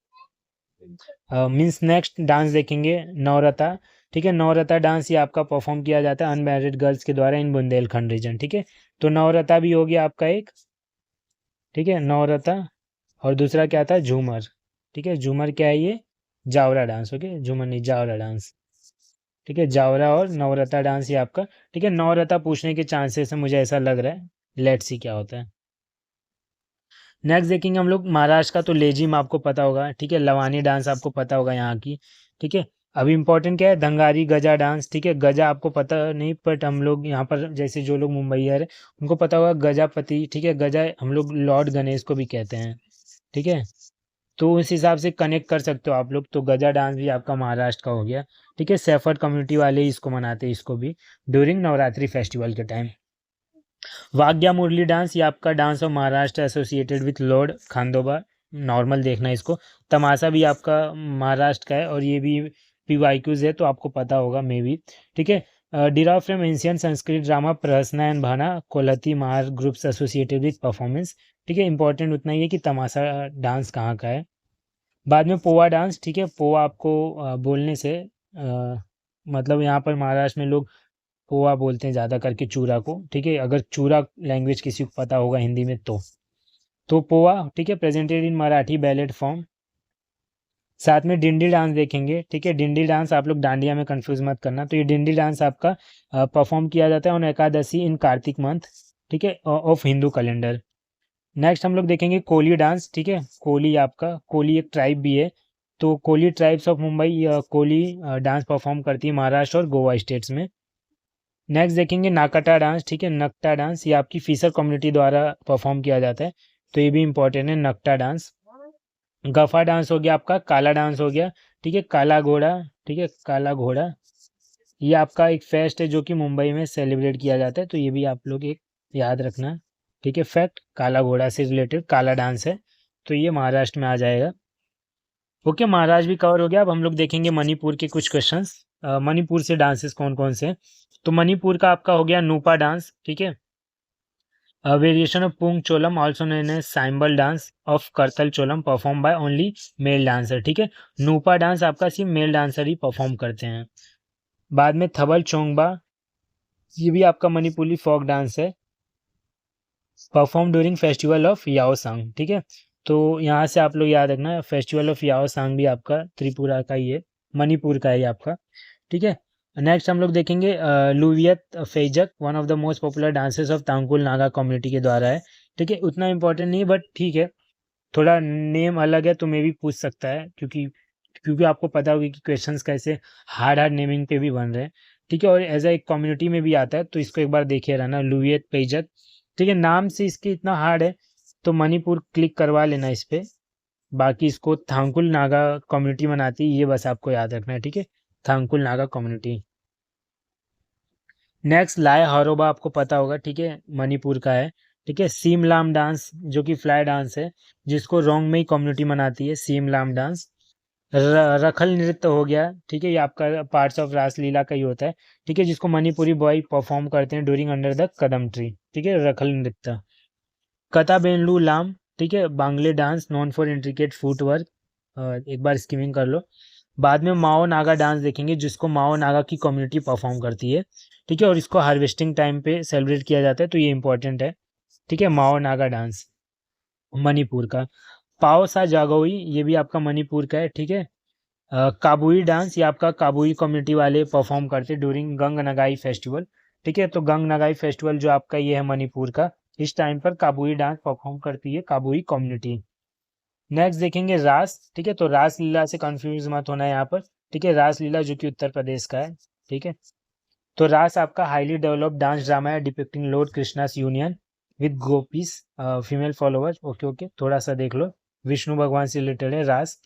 means next dance देखेंगे नवरता, ठीक है। नवरता डांस ये आपका परफॉर्म किया जाता है अनमैरिड गर्ल्स के द्वारा इन बुंदेलखंड रीजन, ठीक है। तो नवरता भी हो गया आपका एक, ठीक है, नवरता। और दूसरा क्या था, झूमर, ठीक है। झूमर क्या है, ये जावरा डांस, ओके, झूमर नहीं, जावरा डांस, ठीक है। जावरा और नवरता डांस ये आपका, ठीक है। नवरता पूछने के चांसेस है, मुझे ऐसा लग रहा है, लेट्स सी क्या होता है। नेक्स्ट देखेंगे हम लोग महाराष्ट्र का, तो लेजिम आपको पता होगा, ठीक है। लवानी डांस आपको पता होगा यहाँ की, ठीक है। अभी इंपॉर्टेंट क्या है, धंगारी गजा डांस, ठीक है। गजा आपको पता नहीं, बट हम लोग यहाँ पर जैसे जो लोग मुंबईयर है उनको पता होगा गजापति, ठीक है। गजा हम लोग लॉर्ड गणेश को भी कहते हैं, ठीक है। तो उस हिसाब से कनेक्ट कर सकते हो आप लोग। तो गजा डांस भी आपका महाराष्ट्र का हो गया, ठीक है। सेफर्ड कम्युनिटी वाले इसको मनाते हैं, इसको भी ड्यूरिंग नवरात्रि फेस्टिवल के टाइम। वाग्या मुरली डांस, ये आपका dance of Maharashtra associated with Lord Khandoba, normal देखना है इसको। तमाशा भी आपका महाराष्ट्र का है और ये भी पीवाईक्यूज है, तो आपको पता होगा मे भी, ठीक है। Derived from ancient Sanskrit drama Prahasana and Bhana Kolti Mahar groups associated with performance, ठीक है। इंपॉर्टेंट उतना ही है कि तमाशा डांस कहाँ का है। बाद में पोवा डांस, ठीक है। पोवा आपको बोलने से मतलब यहाँ पर महाराष्ट्र में लोग पोहा बोलते हैं ज़्यादा करके चूरा को, ठीक है। अगर चूरा लैंग्वेज किसी को पता होगा हिंदी में तो पोहा, ठीक है, presented in Marathi ballot form. साथ में डिंडी डांस देखेंगे, ठीक है। डिंडी डांस आप लोग डांडिया में कंफ्यूज मत करना। तो ये डिंडी डांस आपका परफॉर्म किया जाता है on Ekadashi in Kartik month, ठीक है, ऑफ हिंदू कैलेंडर। नेक्स्ट हम लोग देखेंगे कोली डांस, ठीक है। कोली आपका, कोली एक ट्राइब भी है, तो Koli tribes of Mumbai Koli dance perform करती है महाराष्ट्र और गोवा स्टेट्स में। नेक्स्ट देखेंगे नाकटा डांस, ठीक है। नकटा डांस ये आपकी फिशर कम्युनिटी द्वारा परफॉर्म किया जाता है, तो ये भी इंपॉर्टेंट है, नकटा डांस। गफा डांस हो गया आपका, काला डांस हो गया, ठीक है। काला घोड़ा, ठीक है, काला घोड़ा ये आपका एक फेस्ट है जो कि मुंबई में सेलिब्रेट किया जाता है, तो ये भी आप लोग एक याद रखना, ठीक है। फैक्ट, काला घोड़ा से रिलेटेड काला डांस है, तो ये महाराष्ट्र में आ जाएगा। ओके, महाराष्ट्र भी कवर हो गया। अब हम लोग देखेंगे मणिपुर के कुछ क्वेश्चंस। मणिपुर से डांसेस कौन कौन से हैं। तो मणिपुर का आपका हो गया नूपा डांस, ठीक है। Variation of Pung Cholom also known as cymbal dance of Kartal Cholom perform by only male dancer, ठीक है। नूपा डांस आपका सिर्फ मेल डांसर ही परफॉर्म करते हैं। बाद में थबल चोंगबा, ये भी आपका मणिपुरी फोक डांस है, perform during festival of Yaosang, ठीक है। तो यहाँ से आप लोग याद रखना, फेस्टिवल ऑफ याओसांग भी आपका त्रिपुरा का ही है, मणिपुर का ही आपका, ठीक है। नेक्स्ट हम लोग देखेंगे Luivat Phizak, one of the most popular dances of Tangkhul Naga community के द्वारा है, ठीक है। उतना इंपॉर्टेंट नहीं बट ठीक है, थोड़ा नेम अलग है तो मे भी पूछ सकता है, क्योंकि क्योंकि आपको पता होगा कि क्वेश्चंस कैसे हार्ड हार्ड नेमिंग पे भी बन रहे हैं, ठीक है। और एज एक कम्युनिटी में भी आता है, तो इसको एक बार देखिए रहना, लुवियत पेजक, ठीक है। नाम से इसके इतना हार्ड है तो मणिपुर क्लिक करवा लेना इस पर। बाकी इसको थांकुल नागा कम्युनिटी मनाती है, ये बस आपको याद रखना है, ठीक है। थांकुल नागा कम्युनिटी। नेक्स्ट लाए हरोबा, आपको पता होगा, ठीक है, मणिपुर का है, ठीक है। सीमलाम डांस जो कि फ्लाई डांस है, जिसको रोंग में ही कम्युनिटी मनाती है, सीमलाम डांस। रखल नृत्य हो गया, ठीक है, ये आपका पार्ट्स ऑफ रासलीला का ही होता है, ठीक है, जिसको मणिपुरी बॉय परफॉर्म करते हैं during under the kadam tree, ठीक है, रखल नृत्य। कथाबेनलू लाम, ठीक है, bangle dance known for intricate foot work, एक बार स्किमिंग कर लो। बाद में माओ नागा डांस देखेंगे, जिसको माओ नागा की कम्युनिटी परफॉर्म करती है, ठीक है, और इसको हार्वेस्टिंग टाइम पे सेलिब्रेट किया जाता है, तो ये इंपॉर्टेंट है, ठीक है। माओ नागा डांस मणिपुर का। पाओ सा जागोई, ये भी आपका मणिपुर का है, ठीक है। काबुई डांस, ये आपका काबुई कम्युनिटी वाले परफॉर्म करते हैं ड्यूरिंग गंग नगाई फेस्टिवल, ठीक है। तो गंग नगाई फेस्टिवल जो आपका ये है मणिपुर का, इस टाइम पर काबुई डांस परफॉर्म करती है काबुई कम्युनिटी। नेक्स्ट देखेंगे रास, ठीक है। तो रास लीला से कंफ्यूज मत होना है यहाँ पर, ठीक है। रास लीला जो कि उत्तर प्रदेश का है, ठीक है। तो रास आपका हाईली डेवलप्ड डांस ड्रामा है depicting Lord Krishna's union with gopis female followers, okay okay, थोड़ा सा देख लो, विष्णु भगवान से रिलेटेड है रास।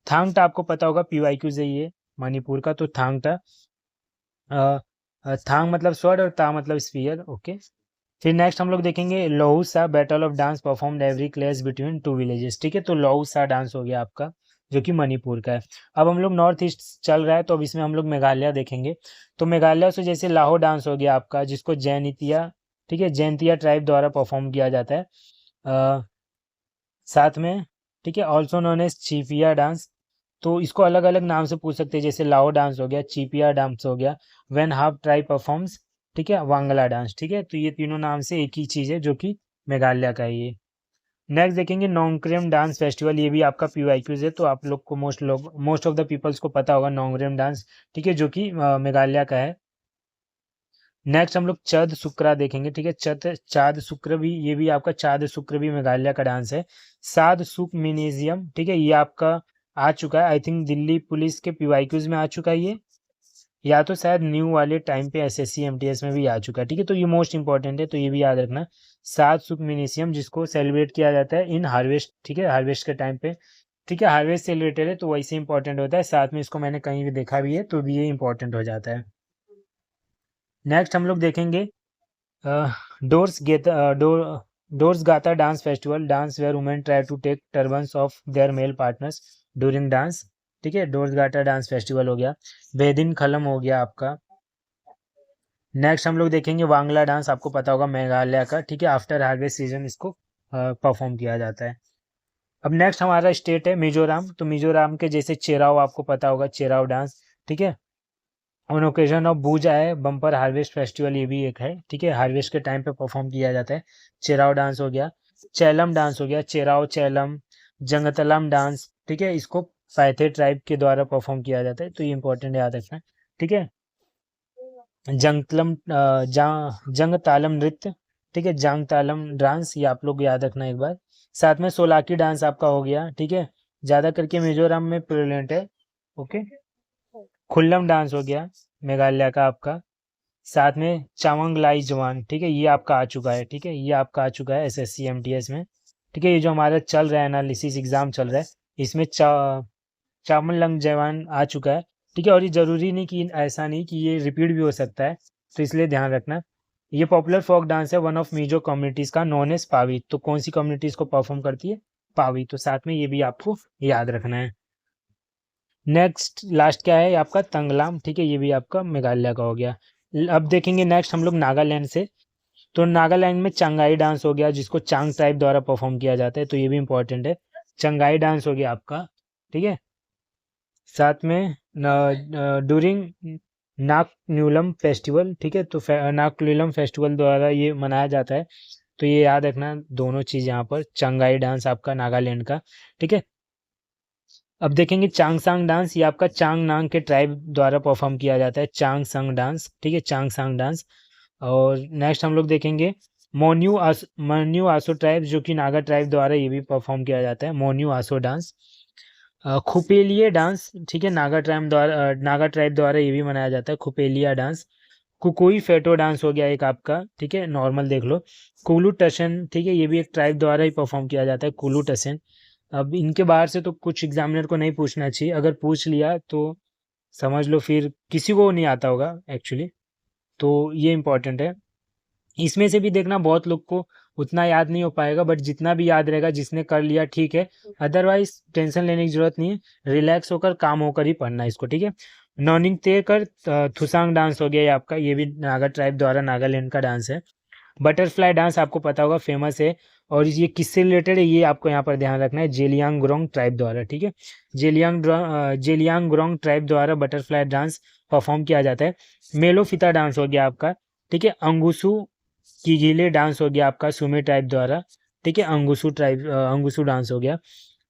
थांगटा आपको पता होगा, पीवाईक्यू से ये मणिपुर का, तो थांगटा, थांग मतलब स्वर्ड और ता मतलब स्फीयर, ओके। फिर नेक्स्ट हम लोग देखेंगे Lohusa, battle of dance performed every clash between two villages, ठीक है। तो लोहुसा डांस हो गया आपका, जो कि मणिपुर का है। अब हम लोग नॉर्थ ईस्ट चल रहा है, तो अब इसमें हम लोग मेघालय देखेंगे। तो मेघालय से जैसे लाहो डांस हो गया आपका, जिसको जैनितिया, ठीक है, जैनतिया ट्राइब द्वारा परफॉर्म किया जाता है, साथ में, ठीक है, ऑल्सो नोन एज चीपिया डांस। तो इसको अलग अलग नाम से पूछ सकते हैं, जैसे लाओ डांस हो गया, चीपिया डांस हो गया, व्हेन हाफ ट्राइब परफॉर्म्स, ठीक है, वांगला डांस, ठीक है। तो ये तीनों नाम से एक ही चीज़ है, जो कि मेघालय का है ये। नेक्स्ट देखेंगे नोंगक्रेम डांस फेस्टिवल, ये भी आपका पीवाईक्यूज है, तो आप लोग को मोस्ट ऑफ द पीपल्स को पता होगा नोंगक्रेम डांस, ठीक है, जो कि मेघालय का है। नेक्स्ट हम लोग चद शुक्रा देखेंगे, ठीक है। चाद शुक्र भी, ये भी आपका चाद शुक्र भी मेघालय का डांस है। साद सुक मिनीजियम, ठीक है, ये आपका आ चुका है, आई थिंक दिल्ली पुलिस के पीवाईक्यूज में आ चुका है ये, या तो शायद न्यू वाले टाइम पे एसएससी एमटीएस में भी आ चुका है, ठीक है। तो ये मोस्ट इंपॉर्टेंट है, तो ये भी याद रखना, सात सुक मिनीसियम, जिसको सेलिब्रेट किया जाता है इन हार्वेस्ट, ठीक है, हार्वेस्ट के टाइम पे, ठीक है, हार्वेस्ट से रिलेटेड है तो वैसे इंपॉर्टेंट होता है, साथ में इसको मैंने कहीं भी देखा भी है तो भी ये इंपॉर्टेंट हो जाता है। नेक्स्ट हम लोग देखेंगे डोर्स गेट डोर्स गाता dance festival, dance where women try to take turbans off their male partners during dance. ठीक है, डोर्स गाता डांस फेस्टिवल हो गया। बेदिन खलम हो गया आपका। नेक्स्ट हम लोग देखेंगे वांगला डांस, आपको पता होगा मेघालय का। ठीक है, आफ्टर हार्वेस्ट सीजन इसको परफॉर्म किया जाता है। अब नेक्स्ट हमारा स्टेट है मिजोरम, तो मिजोरम के जैसे चेराव आपको पता होगा, चेराव डांस। ठीक है, ऑन ओकेजन ऑफ बूजा है बम्पर हार्वेस्ट फेस्टिवल, ये भी एक है। ठीक है, हार्वेस्ट के टाइम पे परफॉर्म किया जाता है। चेराव डांस हो गया। चैलम डांस हो गया, चेराव चैलम। जंगतलम डांस, ठीक है, इसको पैथे ट्राइब के द्वारा परफॉर्म किया जाता है, तो ये इंपॉर्टेंट याद रखना है। ठीक है, जंगतलम जंग तालम नृत्य। ठीक है, जांग तालम डांस, ये आप लोग याद रखना एक बार। साथ में सोलाकी डांस आपका हो गया। ठीक है, ज़्यादा करके मिजोरम में प्रेजेंट है। ओके, खुल्लम डांस हो गया मेघालय का आपका। साथ में चावंग लाई जवान, ठीक है, ये आपका आ चुका है। ठीक है, ये आपका आ चुका है SSC MTS में। ठीक है, ये जो हमारा चल रहा है एनालिसिस एग्जाम चल रहा है, इसमें चावंग जवान आ चुका है। ठीक है, और ये जरूरी नहीं कि ऐसा नहीं कि ये रिपीट भी हो सकता है, तो इसलिए ध्यान रखना। ये पॉपुलर फोक डांस है वन ऑफ मिजो कम्युनिटीज का, नॉन एज पावी। तो कौन सी कम्युनिटी इसको परफॉर्म करती है? पावी। तो साथ में ये भी आपको याद रखना है। नेक्स्ट लास्ट क्या है आपका? तंगलाम। ठीक है, ये भी आपका मेघालय का हो गया। अब देखेंगे नेक्स्ट हम लोग नागालैंड से। तो नागालैंड में चंगाई डांस हो गया, जिसको चांग ट्राइब द्वारा परफॉर्म किया जाता है, तो ये भी इंपॉर्टेंट है। चंगाई डांस हो गया आपका। ठीक है, साथ में ड्यूरिंग नागन्यूलम फेस्टिवल। ठीक है, तो नागन्यूलम फेस्टिवल द्वारा ये मनाया जाता है, तो ये याद रखना दोनों चीज़ यहाँ पर। चंगाई डांस आपका नागालैंड का। ठीक है, अब देखेंगे चांगसांग डांस, ये आपका चांग नांग के ट्राइब द्वारा परफॉर्म किया जाता है, चांगसांग डांस। ठीक है, चांगसांग डांस। और नेक्स्ट हम लोग देखेंगे मोन्यू आसो ट्राइब, जो कि नागा ट्राइब द्वारा ये भी परफॉर्म किया जाता है, मोन्यू आसो डांस। खुपेलिया डांस, ठीक है, नागा ट्राइब द्वारा ये भी मनाया जाता है, खुपेलिया डांस। कुकोई फेटो डांस हो गया एक आपका। ठीक है, नॉर्मल देख लो। कुलू टशन, ठीक है, ये भी एक ट्राइब द्वारा ही परफॉर्म किया जाता है, कुलू टशन। अब इनके बाहर से तो कुछ एग्जामिनर को नहीं पूछना चाहिए, अगर पूछ लिया तो समझ लो फिर किसी को नहीं आता होगा एक्चुअली, तो ये इंपॉर्टेंट है। इसमें से भी देखना बहुत लोग को उतना याद नहीं हो पाएगा, बट जितना भी याद रहेगा, जिसने कर लिया ठीक है, अदरवाइज टेंशन लेने की जरूरत नहीं है, रिलैक्स होकर काम होकर ही पढ़ना है इसको। ठीक है, नॉनिंग तेकर थुसांग डांस हो गया ये आपका, ये भी नागा ट्राइब द्वारा नागालैंड का डांस है। बटरफ्लाई डांस आपको पता होगा, फेमस है। और ये किससे रिलेटेड है ये आपको यहाँ पर ध्यान रखना है, जेलियांग ग्रोंग ट्राइब द्वारा। ठीक है, जेलियांग ग्रोंग ट्राइब द्वारा बटरफ्लाई डांस परफॉर्म किया जाता है। मेलोफिता डांस हो गया आपका। ठीक है, अंगुसू कीगिले डांस हो गया आपका, सुमे ट्राइब द्वारा। ठीक है, अंगुसू डांस हो गया।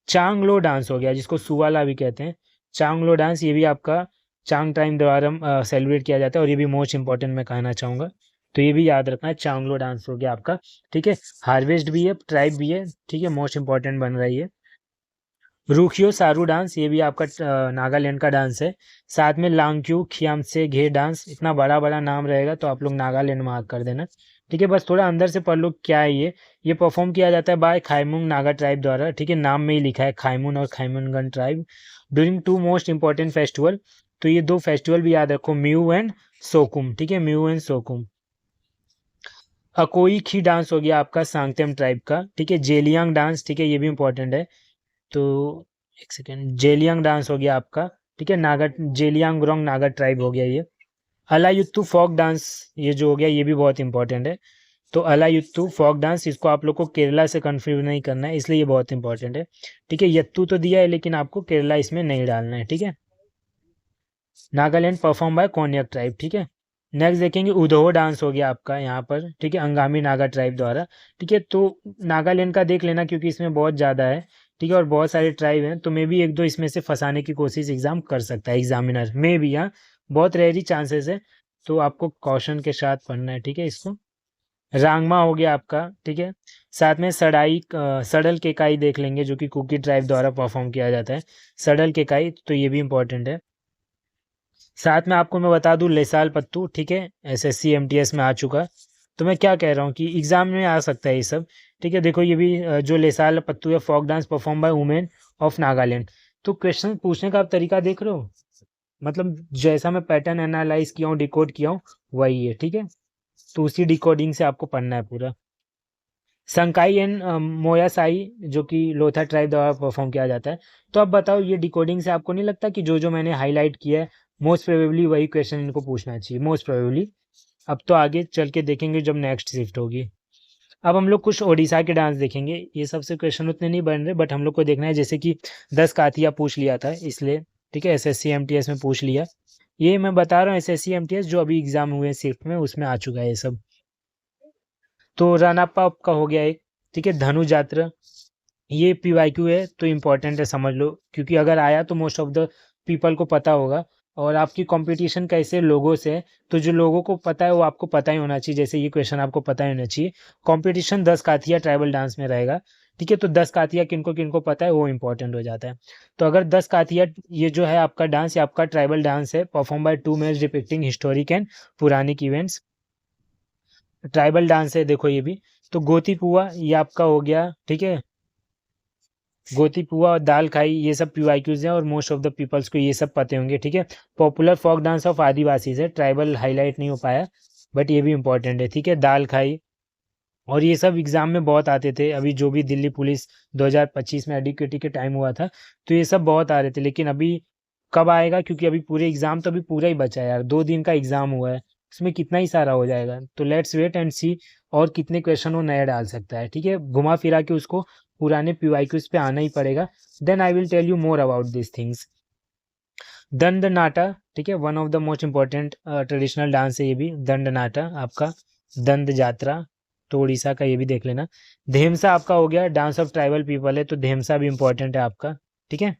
चांगलो डांस हो गया, जिसको सुवाला भी कहते हैं, चांगलो डांस, ये भी आपका चांग टाइम द्वारा सेलिब्रेट किया जाता है, और ये भी मोस्ट इंपॉर्टेंट मैं कहना चाहूँगा, तो ये भी याद रखना है। चांगलो डांस हो गया आपका। ठीक है, हार्वेस्ट भी है, ट्राइब भी है। ठीक है, मोस्ट इंपॉर्टेंट बन रही है। रूखियो सारू डांस, ये भी आपका नागालैंड का डांस है। साथ में लांगक्यू खियामसे घे डांस, इतना बड़ा बड़ा नाम रहेगा तो आप लोग नागालैंड मार्क कर देना। ठीक है, बस थोड़ा अंदर से पढ़ लो क्या है ये परफॉर्म किया जाता है बाय खाइमुंग नागा ट्राइब द्वारा। ठीक है, नाम में ही लिखा है खाइमुन और Khaimungan tribe, during two most important festival. तो ये दो फेस्टिवल भी याद रखो, म्यू एंड सोकुम। ठीक है, म्यू एंड सोकुम। अकोई खी डांस हो गया आपका सांगतेम ट्राइब का। ठीक है, जेलियांग डांस, ठीक है, ये भी इंपॉर्टेंट है। तो एक सेकेंड, जेलियांग डांस हो गया आपका। ठीक है, नागा जेलियांग ग्रोंग नागा ट्राइब हो गया ये। अलायुत्तु फोक डांस, ये जो हो गया ये भी बहुत इंपॉर्टेंट है। तो अलायुत्तु फोक डांस, इसको आप लोग को केरला से कंफ्यूज नहीं करना है, इसलिए ये बहुत इंपॉर्टेंट है। ठीक है, यत्तु तो दिया है लेकिन आपको केरला इसमें नहीं डालना है। ठीक है, Nagaland perform by Konyak tribe. ठीक है, नेक्स्ट देखेंगे उधो डांस हो गया आपका यहाँ पर। ठीक है, अंगामी नागा ट्राइब द्वारा। ठीक है, तो नागालैंड का देख लेना क्योंकि इसमें बहुत ज़्यादा है। ठीक है, और बहुत सारे ट्राइब हैं, तो मे भी एक दो इसमें से फंसाने की कोशिश एग्जाम कर सकता है एग्जामिनर, मे भी, हाँ, बहुत रेयरी चांसेस है, तो आपको कॉशन के साथ पढ़ना है। ठीक है, इसको रांगमा हो गया आपका। ठीक है, साथ में सडल केकाई देख लेंगे, जो कि कुकी ट्राइब द्वारा परफॉर्म किया जाता है, सडल केकाई, तो ये भी इंपॉर्टेंट है। साथ में आपको मैं बता दूं लेसाल पत्तू। ठीक है, SSC MTS में आ चुका, तो मैं क्या कह रहा हूँ कि एग्जाम में आ सकता है ये सब। ठीक है, देखो ये भी जो लेसाल पत्तू है, folk dance perform by women of Nagaland. तो क्वेश्चन पूछने का आप तरीका देख रहे हो, मतलब जैसा मैं पैटर्न एनालाइज किया हूँ, डिकोड किया हूँ, वही है, ठीक है। तो उसी डिकोडिंग से आपको पढ़ना है पूरा। संकाई एंड मोयासाई जो कि लोथा ट्राइब द्वारा परफॉर्म किया जाता है। तो अब बताओ, ये डिकोडिंग से आपको नहीं लगता कि जो जो मैंने हाईलाइट किया है मोस्ट प्रोबेबली वही क्वेश्चन इनको पूछना चाहिए, मोस्ट प्रोबेबली। अब तो आगे चल के देखेंगे जब नेक्स्ट शिफ्ट होगी। अब हम लोग कुछ ओडिशा के डांस देखेंगे। ये सबसे क्वेश्चन उतने नहीं बन रहे, बट हम लोग को देखना है, जैसे कि 10 कातिया पूछ लिया था इसलिए, ठीक है, एसएससी एमटीएस में पूछ लिया। ये मैं बता रहा हूँ एसएससी एमटीएस जो अभी एग्जाम हुए शिफ्ट में, उसमें आ चुका है ये सब। तो रन अप का हो गया एक, ठीक है, धनु जात्रा। ये पीवाईक्यू है तो इम्पोर्टेंट है, समझ लो, क्योंकि अगर आया तो मोस्ट ऑफ द पीपल को पता होगा। और आपकी कंपटीशन कैसे लोगों से है, तो जो लोगों को पता है वो आपको पता ही होना चाहिए, जैसे ये क्वेश्चन आपको पता ही होना चाहिए। कंपटीशन 10 काथिया ट्राइबल डांस में रहेगा, ठीक है। तो 10 काथिया किनको किनको पता है वो इंपॉर्टेंट हो जाता है। तो अगर 10 काथिया, ये जो है आपका डांस, ये आपका ट्राइबल डांस है, perform by 2 males depicting historic and Puranic events. Tribal dance है, देखो ये भी। तो गोती पुआ ये आपका हो गया, ठीक है। गोती पुआ और दाल खाई ये सब पीवाईक्यूज हैं और मोस्ट ऑफ द पीपल्स को ये सब पते होंगे, ठीक है। पॉपुलर फोक डांस ऑफ आदिवासी है, ट्राइबल हाईलाइट नहीं हो पाया, बट ये भी इंपॉर्टेंट है, ठीक है। दाल खाई और ये सब एग्जाम में बहुत आते थे, अभी जो भी दिल्ली पुलिस 2025 में एडिक्यूटी के टाइम हुआ था, तो ये सब बहुत आ रहे थे। लेकिन अभी कब आएगा, क्योंकि अभी पूरे एग्जाम तो अभी पूरा ही बचा है यार, 2 दिन का एग्जाम हुआ है, उसमें कितना ही सारा हो जाएगा। तो लेट्स वेट एंड सी और कितने क्वेश्चन वो नया डाल सकता है, ठीक है। घुमा फिरा के उसको पुराने पीवाईक्यूज पे आना ही पड़ेगा। Then I will tell you more about this things. Danda Nata, ठीक है, one of the most important traditional dance है ये भी, दंड नाटा आपका। दंड जात्रा तो उड़ीसा का, ये भी देख लेना। धेमसा आपका हो गया, डांस ऑफ ट्राइबल पीपल है, तो धेमसा भी इंपॉर्टेंट है आपका, ठीक है।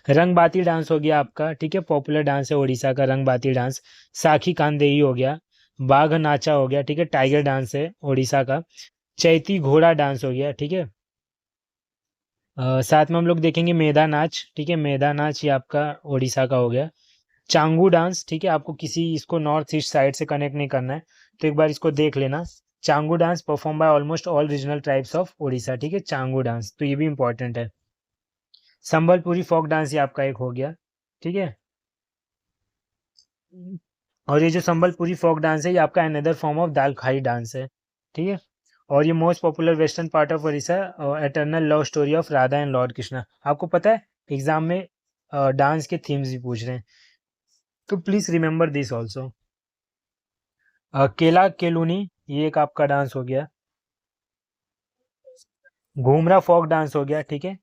रंगबाती डांस हो गया आपका, ठीक है, पॉपुलर डांस है उड़ीसा का रंगबाती डांस। साखी कांदेही हो गया। बाघ नाचा हो गया, ठीक है, टाइगर डांस है उड़ीसा का। चैती घोड़ा डांस हो गया, ठीक है। साथ में हम लोग देखेंगे मेधा नाच, ठीक है, मेधा नाच ये आपका उड़ीसा का हो गया। चांगू डांस, ठीक है, आपको किसी इसको नॉर्थ ईस्ट साइड से कनेक्ट नहीं करना है, तो एक बार इसको देख लेना। Changu dance perform by almost all regional tribes of Orissa, ठीक है, चांगू डांस, तो ये भी इंपॉर्टेंट है। संबलपुरी फोक डांस ये आपका एक हो गया, ठीक है। और ये जो संबलपुरी फोक डांस है ये आपका अनदर फॉर्म ऑफ दाल खाई डांस है, ठीक है। और ये most popular western part of Orissa, eternal love story of Radha and Lord Krishna. आपको पता है एग्जाम में डांस के थीम्स भी पूछ रहे हैं, तो प्लीज रिमेंबर दिस ऑल्सो। केला केलूनी ये एक आपका डांस हो गया। घूमरा फोक डांस हो गया, ठीक है।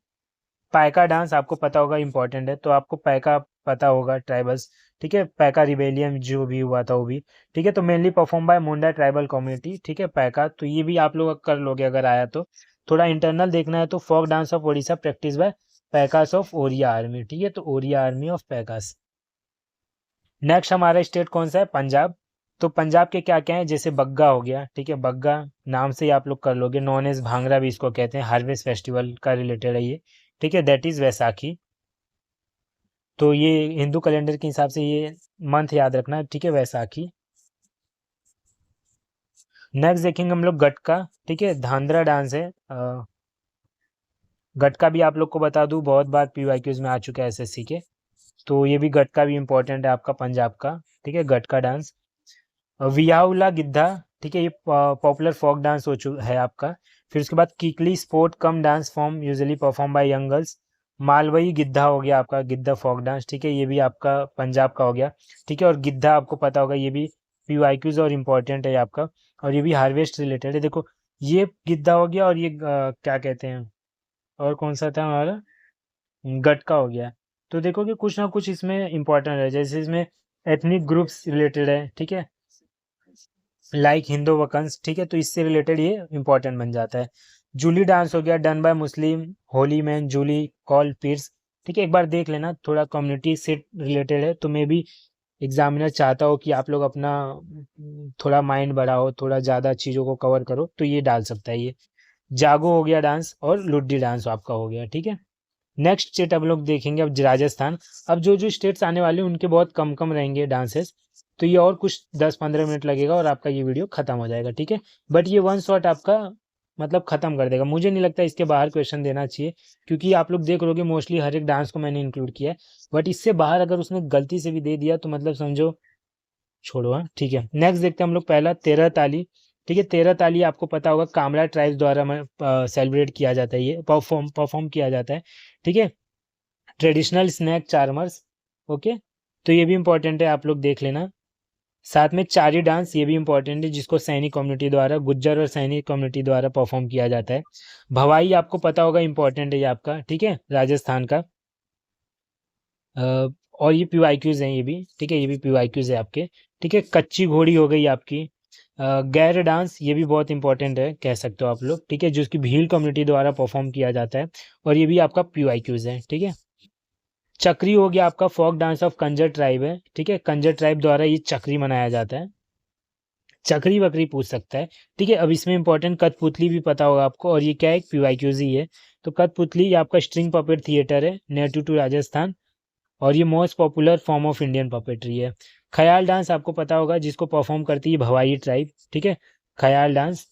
पायका डांस आपको पता होगा, इंपॉर्टेंट है, तो आपको पायका पता होगा ट्राइबल्स, ठीक है। पायका रिबेलियन जो भी हुआ था वो भी, ठीक है। तो mainly perform by Munda tribal community, ठीक है, पायका, तो ये भी आप लोग कर लोगे अगर आया तो। थोड़ा इंटरनल देखना है तो folk dance of Odisha practice by Paikas of Oriya army, ठीक है, तो Oriya army of Paikas. Next हमारा स्टेट कौन सा है, पंजाब। तो पंजाब के क्या क्या है, जैसे बग्गा हो गया, ठीक है, बग्गा नाम से ही आप लोग कर लोगे, नॉन एज भांगड़ा भी इसको कहते हैं, हार्वेस्ट फेस्टिवल का रिलेटेड है ये, ठीक है, दैट इज वैसाखी। तो ये हिंदू कैलेंडर के हिसाब से ये मंथ याद रखना, ठीक है, वैसाखी। नेक्स्ट देखेंगे हम लोग गटका, ठीक है, धांधरा डांस है। गटका भी आप लोग को बता दूं बहुत बार पीवाईक्यूज में आ चुका है एसएससी के, तो ये भी गटका भी इंपॉर्टेंट है आपका पंजाब का, ठीक है, गटका डांस। वियाउला गिद्धा, ठीक है, ये पॉपुलर फोक डांस हो चुका है आपका। फिर उसके बाद Kikli sport cum dance form usually perform by young girls. Malwai Giddha हो गया आपका, गिद्धा फोक डांस, ठीक है, ये भी आपका पंजाब का हो गया, ठीक है। और गिद्धा आपको पता होगा, ये भी पीवाईक्यूज और इम्पोर्टेंट है आपका, और ये भी हार्वेस्ट रिलेटेड है। देखो ये गिद्धा हो गया, और ये क्या कहते हैं, और कौन सा था हमारा, गटका हो गया। तो देखो कि कुछ ना कुछ इसमें इंपॉर्टेंट है, जैसे इसमें एथनिक ग्रुप्स रिलेटेड है, ठीक है, लाइक हिंदू वकंस, ठीक है, तो इससे रिलेटेड ये इंपॉर्टेंट बन जाता है। जूली डांस हो गया, done by Muslim holy man Juli call pirs, ठीक है, एक बार देख लेना, थोड़ा कम्युनिटी से रिलेटेड है, तो मे बी एग्जामिनर चाहता हो कि आप लोग अपना थोड़ा माइंड बढ़ाओ, थोड़ा ज़्यादा चीज़ों को कवर करो, तो ये डाल सकता है ये। जागो हो गया डांस, और लुड्डी डांस आपका हो गया, ठीक है। नेक्स्ट स्टेट अब लोग देखेंगे, अब राजस्थान। अब जो जो स्टेट्स आने वाले हैं उनके बहुत कम कम रहेंगे डांसेस, तो ये और कुछ 10-15 मिनट लगेगा और आपका ये वीडियो खत्म हो जाएगा, ठीक है। बट ये वन शॉट आपका मतलब ख़त्म कर देगा। मुझे नहीं लगता इसके बाहर क्वेश्चन देना चाहिए, क्योंकि आप लोग देख लोगे मोस्टली हर एक डांस को मैंने इंक्लूड किया है, बट इससे बाहर अगर उसने गलती से भी दे दिया तो मतलब समझो छोड़ो। हाँ ठीक है, नेक्स्ट देखते हैं हम लोग। पहला तेरह ताली। ठीक है, तेरह ताली आपको पता होगा कामड़ा ट्राइब्स द्वारा सेलिब्रेट किया जाता है, ये परफॉर्म किया जाता है। ठीक है, ट्रेडिशनल स्नैक चार्मर्स। ओके, तो ये भी इंपॉर्टेंट है, आप लोग देख लेना। साथ में चारी डांस, ये भी इंपॉर्टेंट है, जिसको सैनिक कम्युनिटी द्वारा, गुज्जर और सैनिक कम्युनिटी द्वारा परफॉर्म किया जाता है। भवाई आपको पता होगा, इंपॉर्टेंट है ये आपका, ठीक है, राजस्थान का। और ये पीवाईक्यूज हैं ये भी, ठीक है, ये भी पीवाईक्यूज है आपके। ठीक है, कच्ची घोड़ी हो गई आपकी। गैर डांस, ये भी बहुत इंपॉर्टेंट है, कह सकते हो आप लोग, ठीक है, जिसकी भील कम्युनिटी द्वारा परफॉर्म किया जाता है, और ये भी आपका पीवाईक्यूज है। ठीक है, चक्री हो गया आपका, folk dance of Kanjar tribe है। ठीक है, कंजर ट्राइब द्वारा ये चक्री मनाया जाता है। चक्री बकरी पूछ सकता है। ठीक है, अब इसमें इंपॉर्टेंट कठपुतली भी पता होगा आपको, और ये क्या है, पीवाईक्यूज ही है। तो कठपुतली ये आपका स्ट्रिंग पपेट थिएटर है, नेटिव टू राजस्थान, और ये most popular form of Indian puppetry है। ख्याल डांस आपको पता होगा, जिसको परफॉर्म करती है भवाई ट्राइब। ठीक है, ख्याल डांस।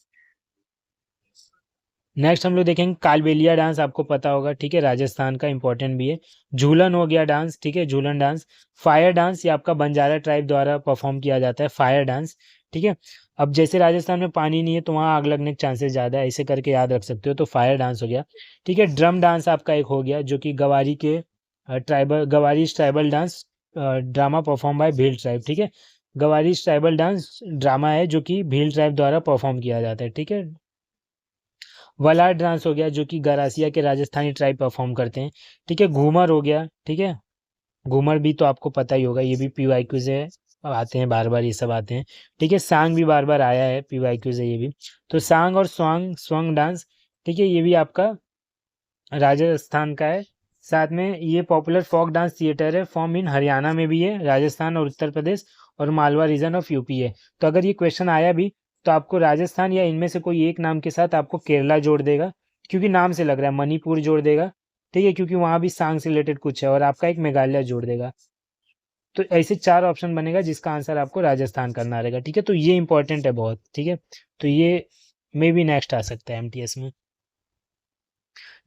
नेक्स्ट हम लोग देखेंगे कालबेलिया डांस, आपको पता होगा, ठीक है, राजस्थान का, इंपॉर्टेंट भी है। झूलन हो गया डांस, ठीक है, झूलन डांस। फायर डांस, ये आपका बंजारा ट्राइब द्वारा परफॉर्म किया जाता है, फायर डांस। ठीक है, अब जैसे राजस्थान में पानी नहीं है तो वहाँ आग लगने के चांसेस ज़्यादा है, ऐसे करके याद रख सकते हो, तो फायर डांस हो गया। ठीक है, ड्रम डांस आपका एक हो गया, जो कि गवारी के Gavaris tribal dance drama perform by Bhil tribe. ठीक है, गवारीज ट्राइबल डांस ड्रामा है जो कि भील ट्राइब द्वारा परफॉर्म किया जाता है। ठीक है, वलार डांस हो गया, जो कि गरासिया के राजस्थानी ट्राइब परफॉर्म करते हैं। ठीक है, घूमर हो गया। ठीक है, घूमर भी तो आपको पता ही होगा, ये भी पीवाईक्यू से आते हैं, बार बार ये सब आते हैं। ठीक है, सांग भी बार बार आया है, पीवाईक्यू से ये भी। तो सांग और स्वांग, स्वांग डांस, ठीक है, ये भी आपका राजस्थान का है। साथ में ये पॉपुलर फोक डांस थिएटर है, फॉर्म इन हरियाणा में भी है, राजस्थान और उत्तर प्रदेश और मालवा रीजन ऑफ यूपी है। तो अगर ये क्वेश्चन आया भी तो आपको राजस्थान या इनमें से कोई एक नाम के साथ आपको केरला जोड़ देगा, क्योंकि नाम से लग रहा है, मणिपुर जोड़ देगा। ठीक है, क्योंकि वहाँ भी सांग से रिलेटेड कुछ है, और आपका एक मेघालय जोड़ देगा। तो ऐसे चार ऑप्शन बनेगा, जिसका आंसर आपको राजस्थान करना रहेगा। ठीक है, तो ये इंपॉर्टेंट है बहुत। ठीक है, तो ये मे बी नेक्स्ट आ सकता है एमटीएस में।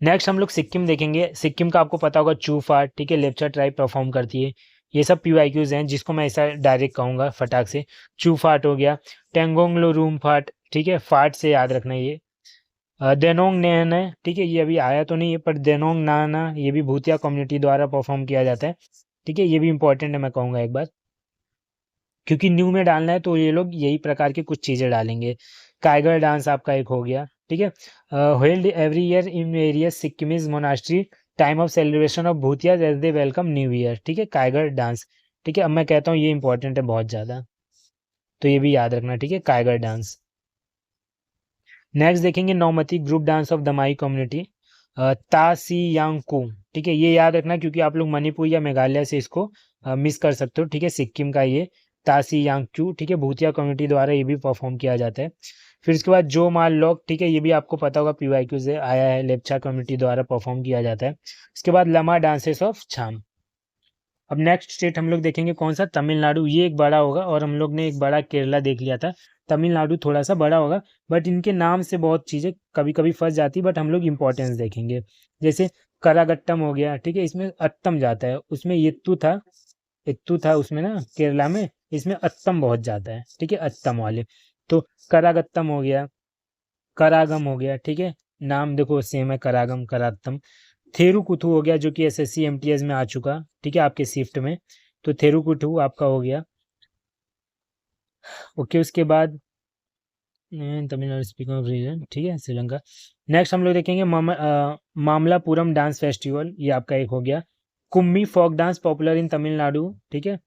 नेक्स्ट हम लोग सिक्किम देखेंगे। सिक्किम का आपको पता होगा चू फाट, ठीक है, लेप्चा ट्राइब परफॉर्म करती है। ये सब पीवाईक्यूज हैं, जिसको मैं ऐसा डायरेक्ट कहूँगा फटाक से। चू फाट हो गया, टेंगोंग लोरूम फाट, ठीक है, फाट से याद रखना ये। देनोंग नैन है, ठीक है, ये अभी आया तो नहीं है, पर देनोंग नाना ये भी भूतिया कम्युनिटी द्वारा परफॉर्म किया जाता है। ठीक है, ये भी इंपॉर्टेंट है, मैं कहूँगा एक बार, क्योंकि न्यू में डालना है तो ये लोग यही प्रकार की कुछ चीज़ें डालेंगे। काइगर डांस आपका एक हो गया। ठीक है, held every year in various Sikkimese monastery, time of celebration of Bhutia as they welcome new year. ठीक है, काइगर डांस। ठीक है, अब मैं कहता हूँ ये इंपॉर्टेंट है बहुत ज़्यादा, तो ये भी याद रखना। ठीक है, काइगर डांस। नेक्स्ट देखेंगे नौमती group dance of Damai community, तासियांगकू। ठीक है, ये याद रखना, क्योंकि आप लोग मणिपुर या मेघालय से इसको मिस कर सकते हो। ठीक है, सिक्किम का ये तासियांगक्यू, ठीक है, भूतिया कम्युनिटी द्वारा ये भी परफॉर्म किया जाता है। फिर इसके बाद जो माल लॉक, ठीक है, ये भी आपको पता होगा, पीवाईक्यू से आया है, लेप्चा कम्युनिटी द्वारा परफॉर्म किया जाता है। इसके बाद लमा डांसेस ऑफ छाम। अब नेक्स्ट स्टेट हम लोग देखेंगे कौन सा, तमिलनाडु। ये एक बड़ा होगा, और हम लोग ने एक बड़ा केरला देख लिया था, तमिलनाडु थोड़ा सा बड़ा होगा, बट इनके नाम से बहुत चीज़ें कभी कभी फंस जाती, बट हम लोग इंपॉर्टेंस देखेंगे। जैसे करागट्टम हो गया, ठीक है, इसमें अत्तम जाता है, उसमें एत्तू था उसमें ना केरला में, इसमें अत्तम बहुत जाता है। ठीक है, अत्तम वाले। तो करागत्तम हो गया, करागम हो गया। ठीक है, नाम देखो सेम है, करागम करात्तम। थेरुकुथु हो गया, जो कि एसएससी एमटीएस में आ चुका, ठीक है, आपके शिफ्ट में। तो थेरुकुथु आपका हो गया। ओके, उसके बाद तमिलनाडु स्पीकिंग ऑफ रीजन, ठीक है, श्रीलंका। नेक्स्ट हम लोग देखेंगे मामलापुरम डांस फेस्टिवल, ये आपका एक हो गया। Kummi folk dance popular in Tamil Nadu, ठीक है,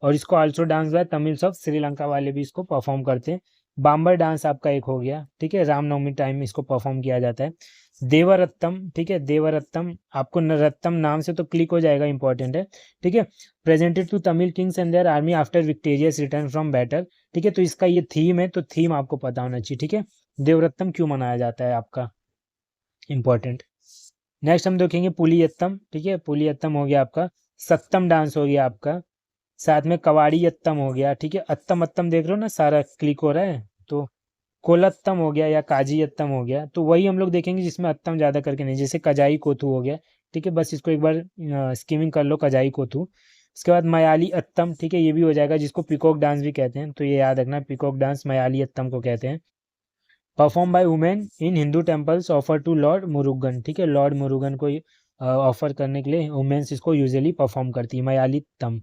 और इसको also dance by Tamils of Sri Lanka वाले भी इसको परफॉर्म करते हैं। बाम्बर डांस आपका एक हो गया, ठीक है, रामनवमी टाइम में इसको परफॉर्म किया जाता है। देवरत्तम, ठीक है, देवरत्तम आपको रत्तम नाम से तो क्लिक हो जाएगा, इंपॉर्टेंट है। ठीक है, presented to Tamil kings and their army after victorious return from battle. ठीक है, तो इसका ये थीम है, तो थीम आपको पता होना चाहिए। ठीक है, देवरत्तम क्यों मनाया जाता है आपका, इंपॉर्टेंट। नेक्स्ट हम देखेंगे पुलियत्तम, ठीक है, पुलियत्तम हो गया आपका। सत्तम डांस हो गया आपका। साथ में कवाड़ी अत्तम हो गया। ठीक है, अत्तम अत्तम देख रहे हो ना, सारा क्लिक हो रहा है, तो कोलत्तम हो गया या काजीयत्तम हो गया, तो वही हम लोग देखेंगे जिसमें अत्तम ज़्यादा करके नहीं, जैसे कजाई कोथू हो गया। ठीक है, बस इसको एक बार स्कीमिंग कर लो, कजाई कोथू। उसके बाद मयाली अत्तम, ठीक है, ये भी हो जाएगा, जिसको पिकॉक डांस भी कहते हैं, तो ये याद रखना, पिकॉक डांस मयाली अत्तम को कहते हैं। Perform by women in Hindu temples offer to lord Murugan, ठीक है, लॉर्ड मुरुगन को ऑफर करने के लिए वुमेन्स इसको यूजुअली परफॉर्म करती है, मयाली तम।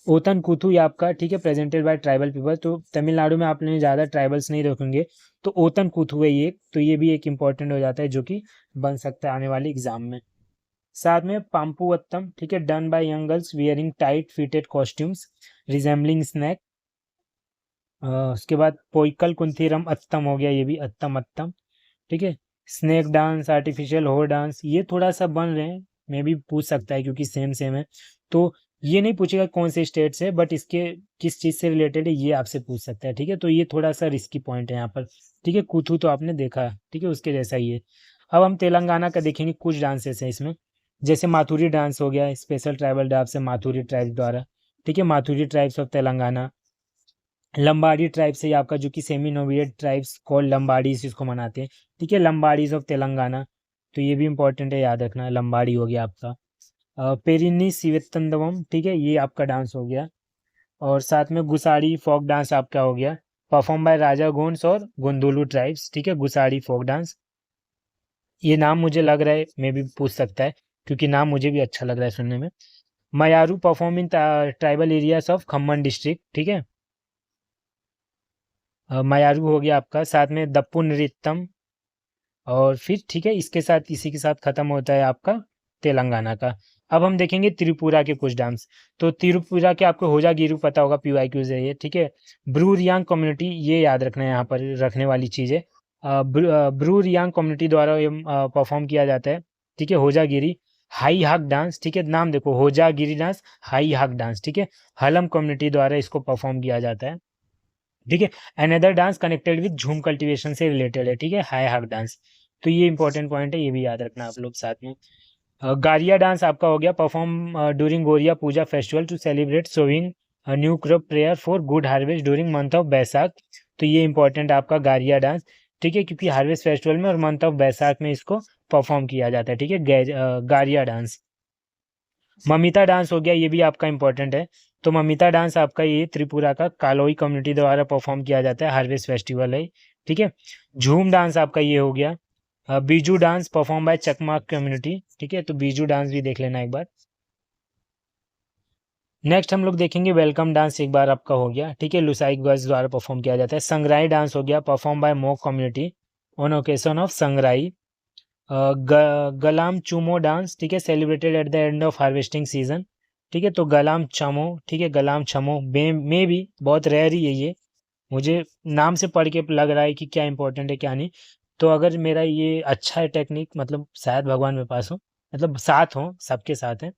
ओतन कुथु ये आपका, ठीक है, प्रेजेंटेड बाय ट्राइबल पीपल, तो तमिलनाडु में आपने ज़्यादा ट्राइबल्स नहीं देखेंगे, तो ओतन कुथु है ये, तो ये भी एक इंपॉर्टेंट हो जाता है जो कि बन सकता है आने वाले एग्जाम में। साथ में पाम्पुवत्तम, ठीक है, done by young girls wearing tight fitted costumes resembling snake. उसके बाद पोइकल कुंथीरम अत्तम हो गया, ये भी अत्तम अत्तम, ठीक है। स्नेक डांस, आर्टिफिशियल होर डांस, ये थोड़ा सा बन रहे हैं, मे भी पूछ सकता है क्योंकि सेम सेम है, तो ये नहीं पूछेगा कौन से स्टेट से, बट इसके किस चीज़ से रिलेटेड है ये आपसे पूछ सकता है, ठीक है, तो ये थोड़ा सा रिस्की पॉइंट है यहाँ पर, ठीक है। कुथू तो आपने देखा, ठीक है, उसके जैसा ही है। अब हम तेलंगाना का देखेंगे, कुछ डांसेस हैं इसमें, जैसे माथुरी डांस हो गया, स्पेशल ट्राइबल डांस है माथुरी ट्राइब द्वारा, ठीक है, Mathuri tribes of Telangana. Lambadi tribe से आपका जो कि semi nomadic tribes call Lambadis इसको मनाते हैं, ठीक है, लंबाड़ीज ऑफ तेलंगाना, तो ये भी इंपॉर्टेंट है, याद रखना, लंबाड़ी हो गया आपका। पेरिनी सिवेतंदवम, ठीक है, ये आपका डांस हो गया। और साथ में गुसाड़ी फोक डांस आपका हो गया, परफॉर्म बाय राजा गोंड्स और गोंदुलू ट्राइब्स, ठीक है, गुसाड़ी फोक डांस। ये नाम मुझे लग रहा है मे भी पूछ सकता है, क्योंकि नाम मुझे भी अच्छा लग रहा है सुनने में। मयारू perform in tribal areas of Khamman district, ठीक है, मयारू हो गया आपका। साथ में दप्पू नृत्यम, और फिर ठीक है, इसके साथ इसी के साथ खत्म होता है आपका तेलंगाना का। अब हम देखेंगे त्रिपुरा के कुछ डांस, तो त्रिपुरा के आपको होजा गिरू पता होगा, PYQ है ये, ठीक है। ब्रू रियांग कम्युनिटी, ये याद रखना है, यहाँ पर रखने वाली चीज़ है। ब्रू रियांग कम्युनिटी द्वारा ये परफॉर्म किया जाता है, ठीक है, होजा गिरी। हाई हाक डांस, ठीक है, नाम देखो, होजा गिरी डांस, हाई हाक डांस, ठीक है, हलम कम्युनिटी द्वारा इसको परफॉर्म किया जाता है, ठीक है। अनदर डांस कनेक्टेड विद झूम कल्टीवेशन से रिलेटेड है, ठीक है, हाई हाक डांस, तो ये इंपॉर्टेंट पॉइंट है, ये भी याद रखना आप लोग साथ में। गारिया डांस आपका हो गया, perform during Goria puja festival to celebrate sowing new crop prayer for good harvest during month of Baisakh, तो ये इंपॉर्टेंट आपका गारिया डांस, ठीक है, क्योंकि हार्वेस्ट फेस्टिवल में और मंथ ऑफ बैसाख में इसको परफॉर्म किया जाता है, ठीक है, गारिया डांस। ममिता डांस हो गया, ये भी आपका इंपॉर्टेंट है, तो ममिता डांस आपका ये त्रिपुरा का कालोई कम्युनिटी द्वारा परफॉर्म किया जाता है, हार्वेस्ट फेस्टिवल है, ठीक है। झूम डांस आपका ये हो गया। बीजू डांस परफॉर्म बाय चकमा कम्युनिटी, ठीक है, तो बीजू डांस भी देख लेना एक बार। नेक्स्ट हम लोग देखेंगे वेलकम डांस, एक बार आपका हो गया, ठीक है, लुसाई गर्ल्स द्वारा परफॉर्म किया जाता है। संगराई डांस हो गया, perform by Mog community on occasion of Sangrai. Galam Chumo dance, ठीक है, celebrated at the end of harvesting season, ठीक है, तो गलाम चमो, ठीक है, गलाम चमो में भी बहुत रेयर ही है ये, मुझे नाम से पढ़ के लग रहा है कि क्या इंपॉर्टेंट है क्या नहीं, तो अगर मेरा ये अच्छा है टेक्निक, मतलब शायद भगवान मेरे पास हो, मतलब साथ हो, सबके साथ हैं,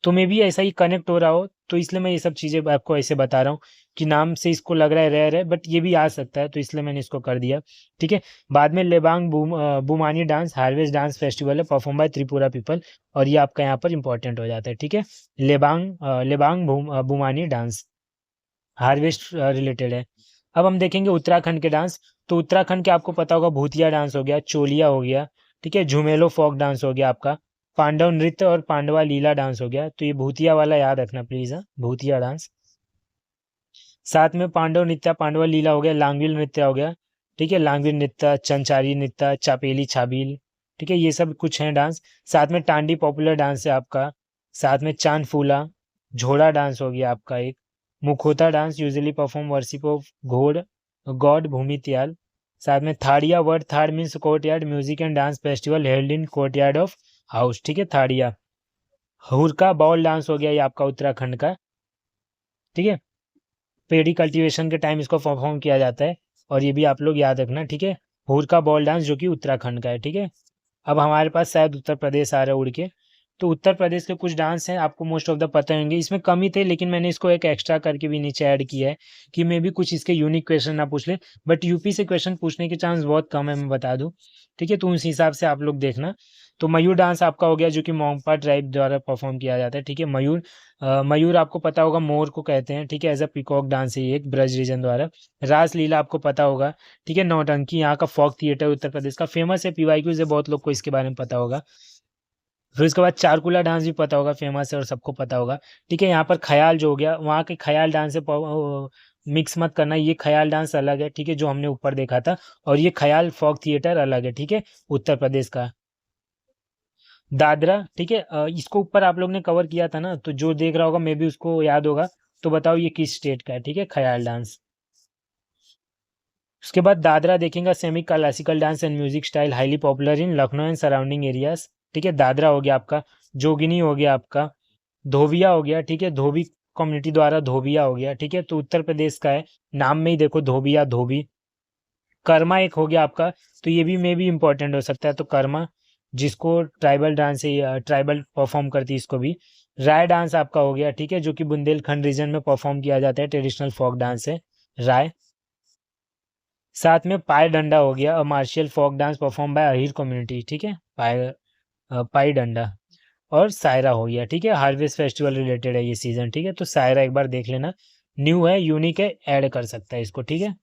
तो मे भी ऐसा ही कनेक्ट हो रहा हो, तो इसलिए मैं ये सब चीज़ें आपको ऐसे बता रहा हूँ कि नाम से इसको लग रहा है रेयर है, बट ये भी आ सकता है, तो इसलिए मैंने इसको कर दिया, ठीक है। बाद में Lebang Boomani dance harvest dance festival है, परफॉर्म बाय त्रिपुरा पीपल, और ये आपका यहाँ पर इंपॉर्टेंट हो जाता है, ठीक है। Lebang Boomani dance harvest related है। अब हम देखेंगे उत्तराखंड के डांस, तो उत्तराखंड के आपको पता होगा भूतिया डांस हो गया, चोलिया हो गया, ठीक है, झुमेलो फोक डांस हो गया आपका, पांडव नृत्य और पांडवा लीला डांस हो गया, तो ये भूतिया वाला याद रखना प्लीज, हाँ, भूतिया डांस। साथ में पांडव नृत्य पांडवा लीला हो गया, लांगविल नृत्य हो गया, ठीक है, लांगविल नृत्य, चंचारी नृत्य, चापेली छाबील, ठीक है, ये सब कुछ हैं डांस। साथ में टांडी पॉपुलर डांस है आपका, साथ में चांद फूला, झोड़ा डांस हो गया आपका एक, Mukhota dance usually perform worship of Ghod god Bhumiyal. साथ में Thadiya, word Thad means courtyard music and dance festival held in courtyard of house, ठीक है, थाड़िया। हुरका बॉल डांस हो गया ये आपका उत्तराखंड का, ठीक है, पेड़ी कल्टीवेशन के टाइम इसको परफॉर्म किया जाता है, और ये भी आप लोग याद रखना, ठीक है, हुरका बॉल डांस जो कि उत्तराखंड का है, ठीक है। अब हमारे पास शायद उत्तर प्रदेश आ रहा है उड़ के, तो उत्तर प्रदेश के कुछ डांस हैं आपको मोस्ट ऑफ द पता होंगे, इसमें कम ही थे लेकिन मैंने इसको एक एक्स्ट्रा करके भी नीचे ऐड किया है कि मे भी कुछ इसके यूनिक क्वेश्चन ना पूछ ले, बट यूपी से क्वेश्चन पूछने के चांस बहुत कम है, मैं बता दूं। ठीक है, तो उस हिसाब से आप लोग देखना। तो मयूर डांस आपका हो गया, जो कि मोंगपा ट्राइब द्वारा परफॉर्म किया जाता है। ठीक है, मयूर मयूर आपको पता होगा मोर को कहते हैं। ठीक है, एज अ पीकॉक डांस है ये एक ब्रज रीजन द्वारा। रासलीला आपको पता होगा। ठीक है, नौटंकी यहाँ का फोक थिएटर उत्तर प्रदेश का फेमस है, पीवाईक्यू से बहुत लोग को इसके बारे में पता होगा। फिर उसके बाद चारकुला डांस भी पता होगा, फेमस है और सबको पता होगा। ठीक है, यहाँ पर ख्याल जो हो गया, वहाँ के ख्याल डांस से मिक्स मत करना, ये ख्याल डांस अलग है। ठीक है, जो हमने ऊपर देखा था, और ये ख्याल फोक थिएटर अलग है। ठीक है, उत्तर प्रदेश का। दादरा, ठीक है, इसको ऊपर आप लोग ने कवर किया था ना, तो जो देख रहा होगा मे भी उसको याद होगा। तो बताओ ये किस स्टेट का है। ठीक है, ख्याल डांस। उसके बाद दादरा देखेंगे, semi classical dance and music style highly popular in Lucknow and surrounding areas. ठीक है, दादरा हो गया आपका। जोगिनी हो गया आपका। धोबिया हो गया। ठीक है, धोबी कम्युनिटी द्वारा धोबिया हो गया। ठीक है, तो उत्तर प्रदेश का है, नाम में ही देखो धोबिया धोबी। कर्मा एक हो गया आपका, तो ये भी मे भी इंपॉर्टेंट हो सकता है, तो कर्मा जिसको ट्राइबल डांस है, ट्राइबल परफॉर्म करती है इसको भी। राय डांस आपका हो गया। ठीक है, जो कि बुंदेलखंड रीजन में परफॉर्म किया जाता है, ट्रेडिशनल फोक डांस है राय। साथ में पाय डंडा हो गया, martial folk dance perform by Ahir community. ठीक है, पाई डंडा। और सायरा हो गया। ठीक है, हार्वेस्ट फेस्टिवल रिलेटेड है ये सीजन। ठीक है, तो सायरा एक बार देख लेना, न्यू है, यूनिक है, ऐड कर सकता है इसको। ठीक है,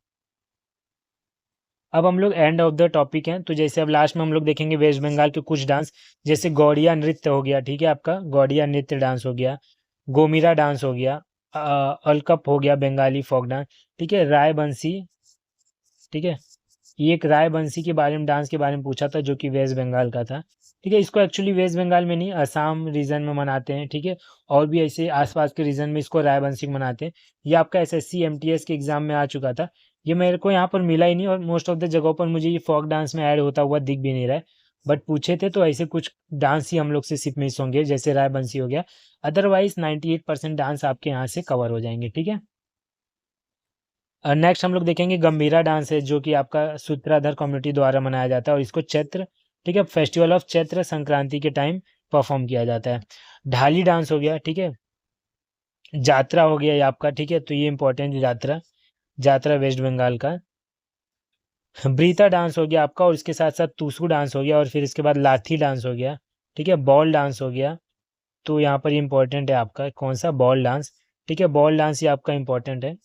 अब हम लोग एंड ऑफ द टॉपिक हैं, तो जैसे अब लास्ट में हम लोग देखेंगे वेस्ट बंगाल के कुछ डांस, जैसे गौड़िया नृत्य हो गया। ठीक है, आपका गौड़िया नृत्य डांस हो गया। गोमीरा डांस हो गया। अलकप हो गया बंगाली फोक डांस। ठीक है, राय बंसी। ठीक है, ये एक राय बंसी के बारे में, डांस के बारे में पूछा था, जो कि वेस्ट बंगाल का था। ठीक है, इसको एक्चुअली वेस्ट बंगाल में नहीं, असम रीजन में मनाते हैं। ठीक है, और भी ऐसे आसपास के रीजन में इसको राय बंसी मनाते हैं। ये आपका एसएससी एमटीएस के एग्जाम में आ चुका था। ये मेरे को यहाँ पर मिला ही नहीं, और मोस्ट ऑफ द जगहों पर मुझे ये फोक डांस में ऐड होता हुआ दिख भी नहीं रहा है। बट पूछे थे तो ऐसे कुछ डांस ही हम लोग से सिर्फ मिस होंगे, जैसे राय बंसी हो गया। अदरवाइज 98% डांस आपके यहाँ से कवर हो जाएंगे। ठीक है, नेक्स्ट हम लोग देखेंगे गंभीरा डांस है, जो कि आपका सूत्राधर कम्युनिटी द्वारा मनाया जाता है, और इसको चैत्र, ठीक है, फेस्टिवल ऑफ चैत्र संक्रांति के टाइम परफॉर्म किया जाता है। ढाली डांस हो गया। ठीक है, जात्रा हो गया ये आपका। ठीक है, तो ये इंपॉर्टेंट जात्रा, जात्रा वेस्ट बंगाल का। ब्रीता डांस हो गया आपका, और इसके साथ साथ टूसू डांस हो गया, और फिर इसके बाद लाठी डांस हो गया। ठीक है, बॉल डांस हो गया। तो यहाँ पर इंपॉर्टेंट है आपका कौन सा, बॉल डांस। ठीक है, बॉल डांस ये आपका इंपॉर्टेंट है।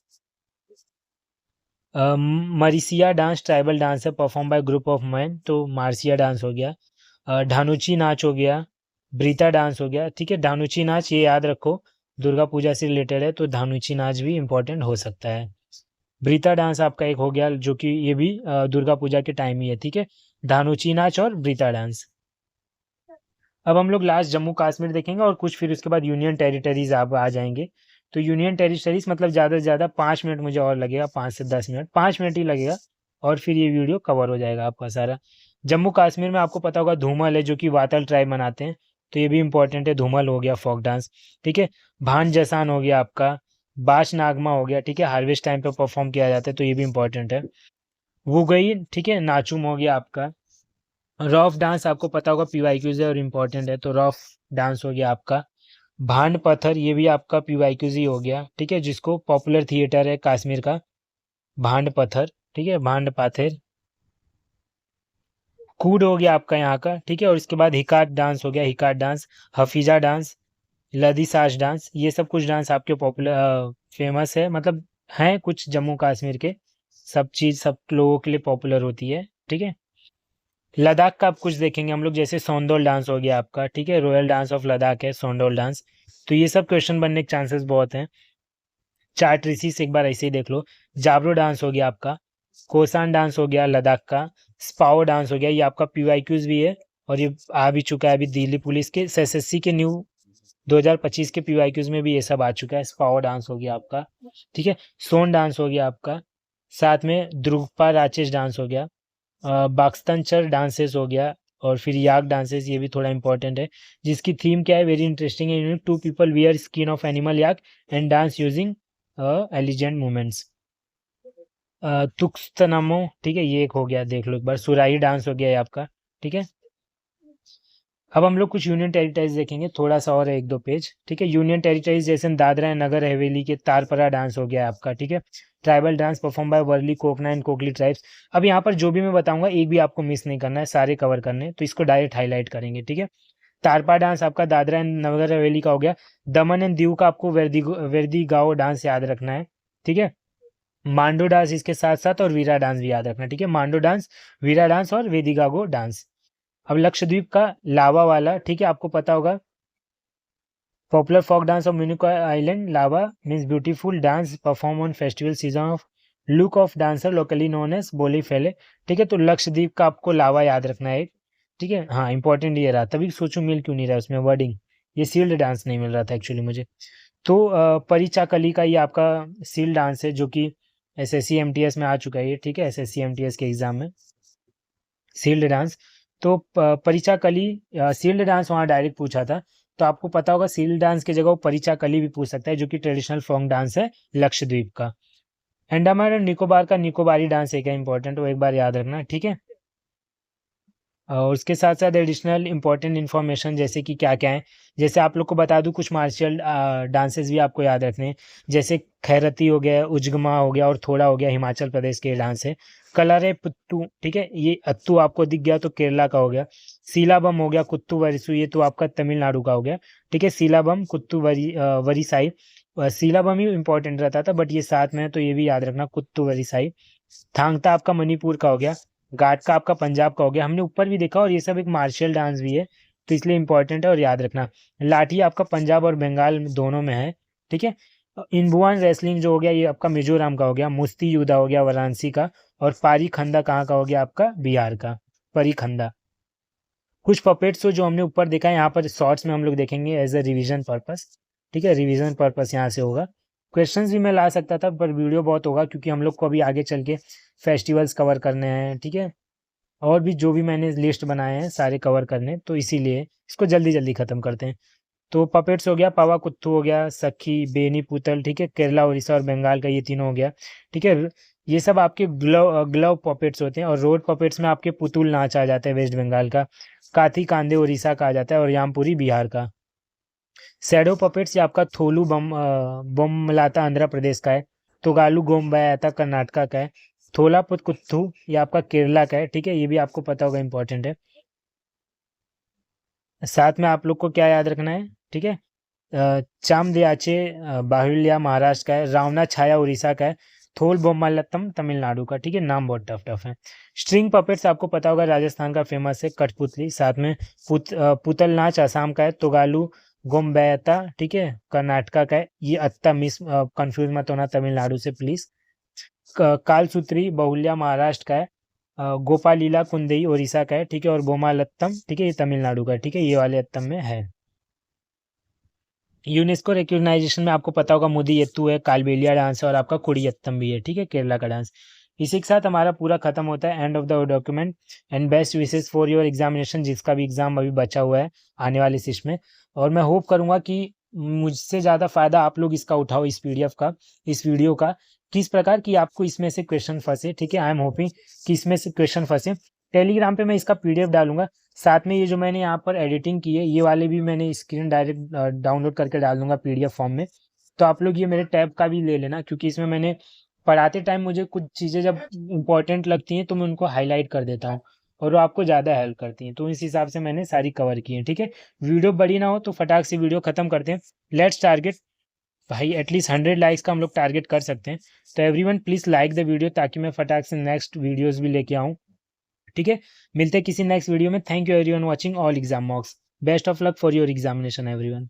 मरिसिया डांस ट्राइबल डांस है, perform bye group of man, तो मार्सिया डांस हो गया। ढानुची नाच हो गया। ब्रीता डांस हो गया। ठीक है, ढानुची नाच ये याद रखो, दुर्गा पूजा से रिलेटेड है, तो ढानुची नाच भी इंपॉर्टेंट हो सकता है। ब्रीता डांस आपका एक हो गया, जो कि ये भी दुर्गा पूजा के टाइम ही है। ठीक है, धानुची नाच और ब्रीता डांस। अब हम लोग लास्ट जम्मू कश्मीर देखेंगे, और कुछ फिर उसके बाद यूनियन टेरिटरीज आप आ जाएंगे। तो यूनियन टेरिटरीज मतलब ज़्यादा से ज़्यादा 5 मिनट मुझे और लगेगा, 5 से 10 मिनट, 5 मिनट ही लगेगा, और फिर ये वीडियो कवर हो जाएगा आपका सारा। जम्मू कश्मीर में आपको पता होगा धूमल है, जो कि वातल ट्राइब मनाते हैं, तो ये भी इंपॉर्टेंट है। धूमल हो गया फोक डांस। ठीक है, भान जसान हो गया आपका। बाश नागमा हो गया। ठीक है, हार्वेस्ट टाइम पे परफॉर्म किया जाता है, तो ये भी इंपॉर्टेंट है। वो गई। ठीक है, नाचुम हो गया आपका। रफ डांस आपको पता होगा पीवाईक्यू से और इम्पोर्टेंट है, तो रफ डांस हो गया आपका। भांड पत्थर ये भी आपका पीवाईक्यू ही हो गया। ठीक है, जिसको पॉपुलर थिएटर है कश्मीर का, भांड पत्थर। ठीक है, भांड पाथर। कूड हो गया आपका यहाँ का। ठीक है, और इसके बाद हिकाट डांस हो गया, हिकाट डांस। हफीजा डांस, लदी साज डांस, ये सब कुछ डांस आपके पॉपुलर फेमस है, मतलब हैं कुछ जम्मू कश्मीर के। सब चीज़ सब लोगों के लिए पॉपुलर होती है। ठीक है, लद्दाख का आप कुछ देखेंगे हम लोग, जैसे सोंडोल डांस हो गया आपका। ठीक है, रॉयल डांस ऑफ लद्दाख है सोंडोल डांस। तो ये सब क्वेश्चन बनने के चांसेस बहुत हैं। चार्ट रिसीस एक बार ऐसे ही देख लो। जाबरो डांस हो गया आपका। कोसान डांस हो गया लद्दाख का। स्पाओ डांस हो गया, ये आपका पीवाईक्यूज भी है, और ये आ भी चुका है अभी दिल्ली पुलिस के एसएससी के न्यू 2025 के पीवाईक्यूज में भी ये सब आ चुका है। स्पाओ डांस हो गया आपका। ठीक है, सोन डांस हो गया आपका। साथ में द्रुगपा राचेस डांस हो गया। बाक्स्तनचर डांसेस हो गया, और फिर याक डांसेस, ये भी थोड़ा इंपॉर्टेंट है, जिसकी थीम क्या है, वेरी इंटरेस्टिंग है। Two people wear skin of animal yak and dance using elegant movements. Tukstanmo, ठीक है, ये एक हो गया, देख लो एक बार। सुराही डांस हो गया ये आपका। ठीक है, अब हम लोग कुछ यूनियन टेरिटरीज देखेंगे, थोड़ा सा और है 1-2 पेज, ठीक है। यूनियन टेरिटरीज जैसे दादरा एंड नगर हवेली के तारपरा डांस हो गया आपका, ठीक है। Tribal dance perform by Warli, Kokna and Kokli tribes. अब यहाँ पर जो भी मैं बताऊंगा एक भी आपको मिस नहीं करना है, सारे कवर करने हैं, तो इसको डायरेक्ट हाईलाइट करेंगे, ठीक है। तारपा डांस आपका दादरा एंड नगर हवेली का हो गया। दमन एंड दीव का आपको वेरदी गाओ डांस याद रखना है, ठीक है। मांडो डांस इसके साथ साथ और वीरा डांस भी याद रखना, ठीक है। मांडो डांस, वीरा डांस और वेदिगागो डांस। अब लक्षद्वीप का लावा वाला, ठीक है, आपको पता होगा। Popular folk dance of Minicoy island, Lava means beautiful dance perform on festival season of look of dancer locally known as Boli Faile, ठीक है। तो लक्षद्वीप का आपको लावा याद रखना है, ठीक है। हाँ, इंपॉर्टेंट ये रहा, तभी सोचूं मिल क्यों नहीं रहा उसमें वर्डिंग, ये सील्ड डांस नहीं मिल रहा था एक्चुअली मुझे। तो परिचाकली का ये आपका सील डांस है, जो कि SSC MTS में आ चुका है ये, ठीक है, SSC MTS के एग्जाम में सील्ड डांस। तो परिचाकली सील्ड डांस वहाँ डायरेक्ट पूछा था, तो आपको पता होगा सील्ड डांस की जगह वो परिचाकली भी पूछ सकता है, जो कि ट्रेडिशनल फोक डांस है लक्षद्वीप का। अंडमान एंड निकोबार का निकोबारी डांस एक है इंपॉर्टेंट, वो एक बार याद रखना, ठीक है। और उसके साथ साथ एडिशनल इंपॉर्टेंट इन्फॉर्मेशन जैसे कि क्या क्या है, जैसे आप लोग को बता दूं कुछ मार्शियल डांसेस भी आपको याद रखने हैं, जैसे खैरती हो गया, उजगमा हो गया और थोड़ा हो गया, हिमाचल प्रदेश के डांस है। कलरे पुत्तू, ठीक है, ये अत्तू आपको दिख गया तो केरला का हो गया। सीलाबम हो गया, कुत्तू वरिसु, ये तो आपका तमिलनाडु का हो गया, ठीक है। सीलाबम, कुत्तू वरिसाई, सीलाबम ही इंपॉर्टेंट रहता था बट ये साथ में है तो ये भी याद रखना, कुत्तू वरिसाई। थांगता आपका मणिपुर का हो गया। घाट का आपका पंजाब का हो गया, हमने ऊपर भी देखा, और ये सब एक मार्शियल डांस भी है, तो इसलिए इंपॉर्टेंट है और याद रखना। लाठी आपका पंजाब और बंगाल दोनों में है, ठीक है। इनबुआन रेसलिंग जो हो गया ये आपका मिजोरम का हो गया। मुस्ती युद्धा हो गया वाराणसी का। और पारी खंदा कहाँ का हो गया आपका, बिहार का, परी खंदा। कुछ पपेट्स जो हमने ऊपर देखा है, यहाँ पर शॉर्ट्स में हम लोग देखेंगे एज अ रिवीजन पर्पस, ठीक है, रिवीजन पर्पस यहाँ से होगा। क्वेश्चंस भी मैं ला सकता था पर वीडियो बहुत होगा, क्योंकि हम लोग को अभी आगे चल के फेस्टिवल्स कवर करने हैं, ठीक है। और भी जो भी मैंने लिस्ट बनाए हैं सारे कवर करने, तो इसीलिए इसको जल्दी जल्दी खत्म करते हैं। तो पपेट्स हो गया, पावा कुत्थू हो गया, सखी, बेनी पुतल, ठीक है, केरला, उड़ीसा और बंगाल का ये तीनों हो गया, ठीक है। ये सब आपके ग्लव ग्लव पपेट्स होते हैं। और रोड पपेट्स में आपके पुतुल नाच आ जाता है वेस्ट बंगाल का। काथी कांदे उड़ीसा का आ जाता है और यामपुरी बिहार का। शैडो पपेट्स ये आपका थोलू बोमलाता आंध्र प्रदेश का है। तोगालू गोम्बायाता कर्नाटका का है। थोलापुत कुत्थू ये आपका केरला का है, ठीक है, ये भी आपको पता होगा, इंपॉर्टेंट है। साथ में आप लोग को क्या याद रखना है, ठीक है। चामदियाचे बाहुल्या महाराष्ट्र का है। रावना छाया उड़ीसा का है। थोल बोमालत्तम तमिलनाडु का, ठीक है, नाम बहुत टफ टफ है। स्ट्रिंग पपेट्स आपको पता होगा राजस्थान का फेमस है, कठपुतली। साथ में पुतल नाच असम का है। तोगालू गोम्बैता, ठीक है, कर्नाटका का है। ये अत्ता मिस कंफ्यूज मत होना तमिलनाडु से प्लीज। कालसूत्री बहुल्या महाराष्ट्र का है। गोपालीला कुंदई उड़ीसा का है, ठीक है। और बोमालत्तम, ठीक है, ये तमिलनाडु का है, ठीक है, ये वाले अत्तम में है। यूनेस्को रिकॉग्नाइजेशन में आपको पता होगा मुदियत्तू है, कालबेलिया डांस है और आपका कुडियत्तम भी है, ठीक है, केरला का डांस। इसी के साथ हमारा पूरा खत्म होता है, end of the document. And best wishes for your examination, जिसका भी एग्जाम अभी बचा हुआ है आने वाले शिफ्ट में। और मैं होप करूंगा कि मुझसे ज़्यादा फायदा आप लोग इसका उठाओ, इस PDF का, इस वीडियो का, किस प्रकार की आपको इसमें से क्वेश्चन फंसे, ठीक है। आई एम होपिंग कि इसमें से क्वेश्चन फंसे। टेलीग्राम पे मैं इसका PDF डालूंगा, साथ में ये जो मैंने यहाँ पर एडिटिंग की है ये वाले भी मैंने स्क्रीन डायरेक्ट डाउनलोड करके डाल दूंगा PDF फॉर्म में। तो आप लोग ये मेरे टैब का भी ले लेना, क्योंकि इसमें मैंने पढ़ाते टाइम मुझे कुछ चीज़ें जब इंपॉर्टेंट लगती हैं तो मैं उनको हाईलाइट कर देता हूँ, और वो आपको ज़्यादा हेल्प करती हैं, तो इस हिसाब से मैंने सारी कवर की है, ठीक है। वीडियो बड़ी ना हो तो फटाक से वीडियो खत्म करते हैं। लेट्स टारगेट भाई एटलीस्ट 100 लाइक्स का हम लोग टारगेट कर सकते हैं। तो everyone please like the video, ताकि मैं फटाक से नेक्स्ट वीडियोज़ भी लेके आऊँ, ठीक है। मिलते हैं किसी नेक्स्ट वीडियो में। Thank you everyone watching all exam मॉक्स। Best of luck for your examination everyone.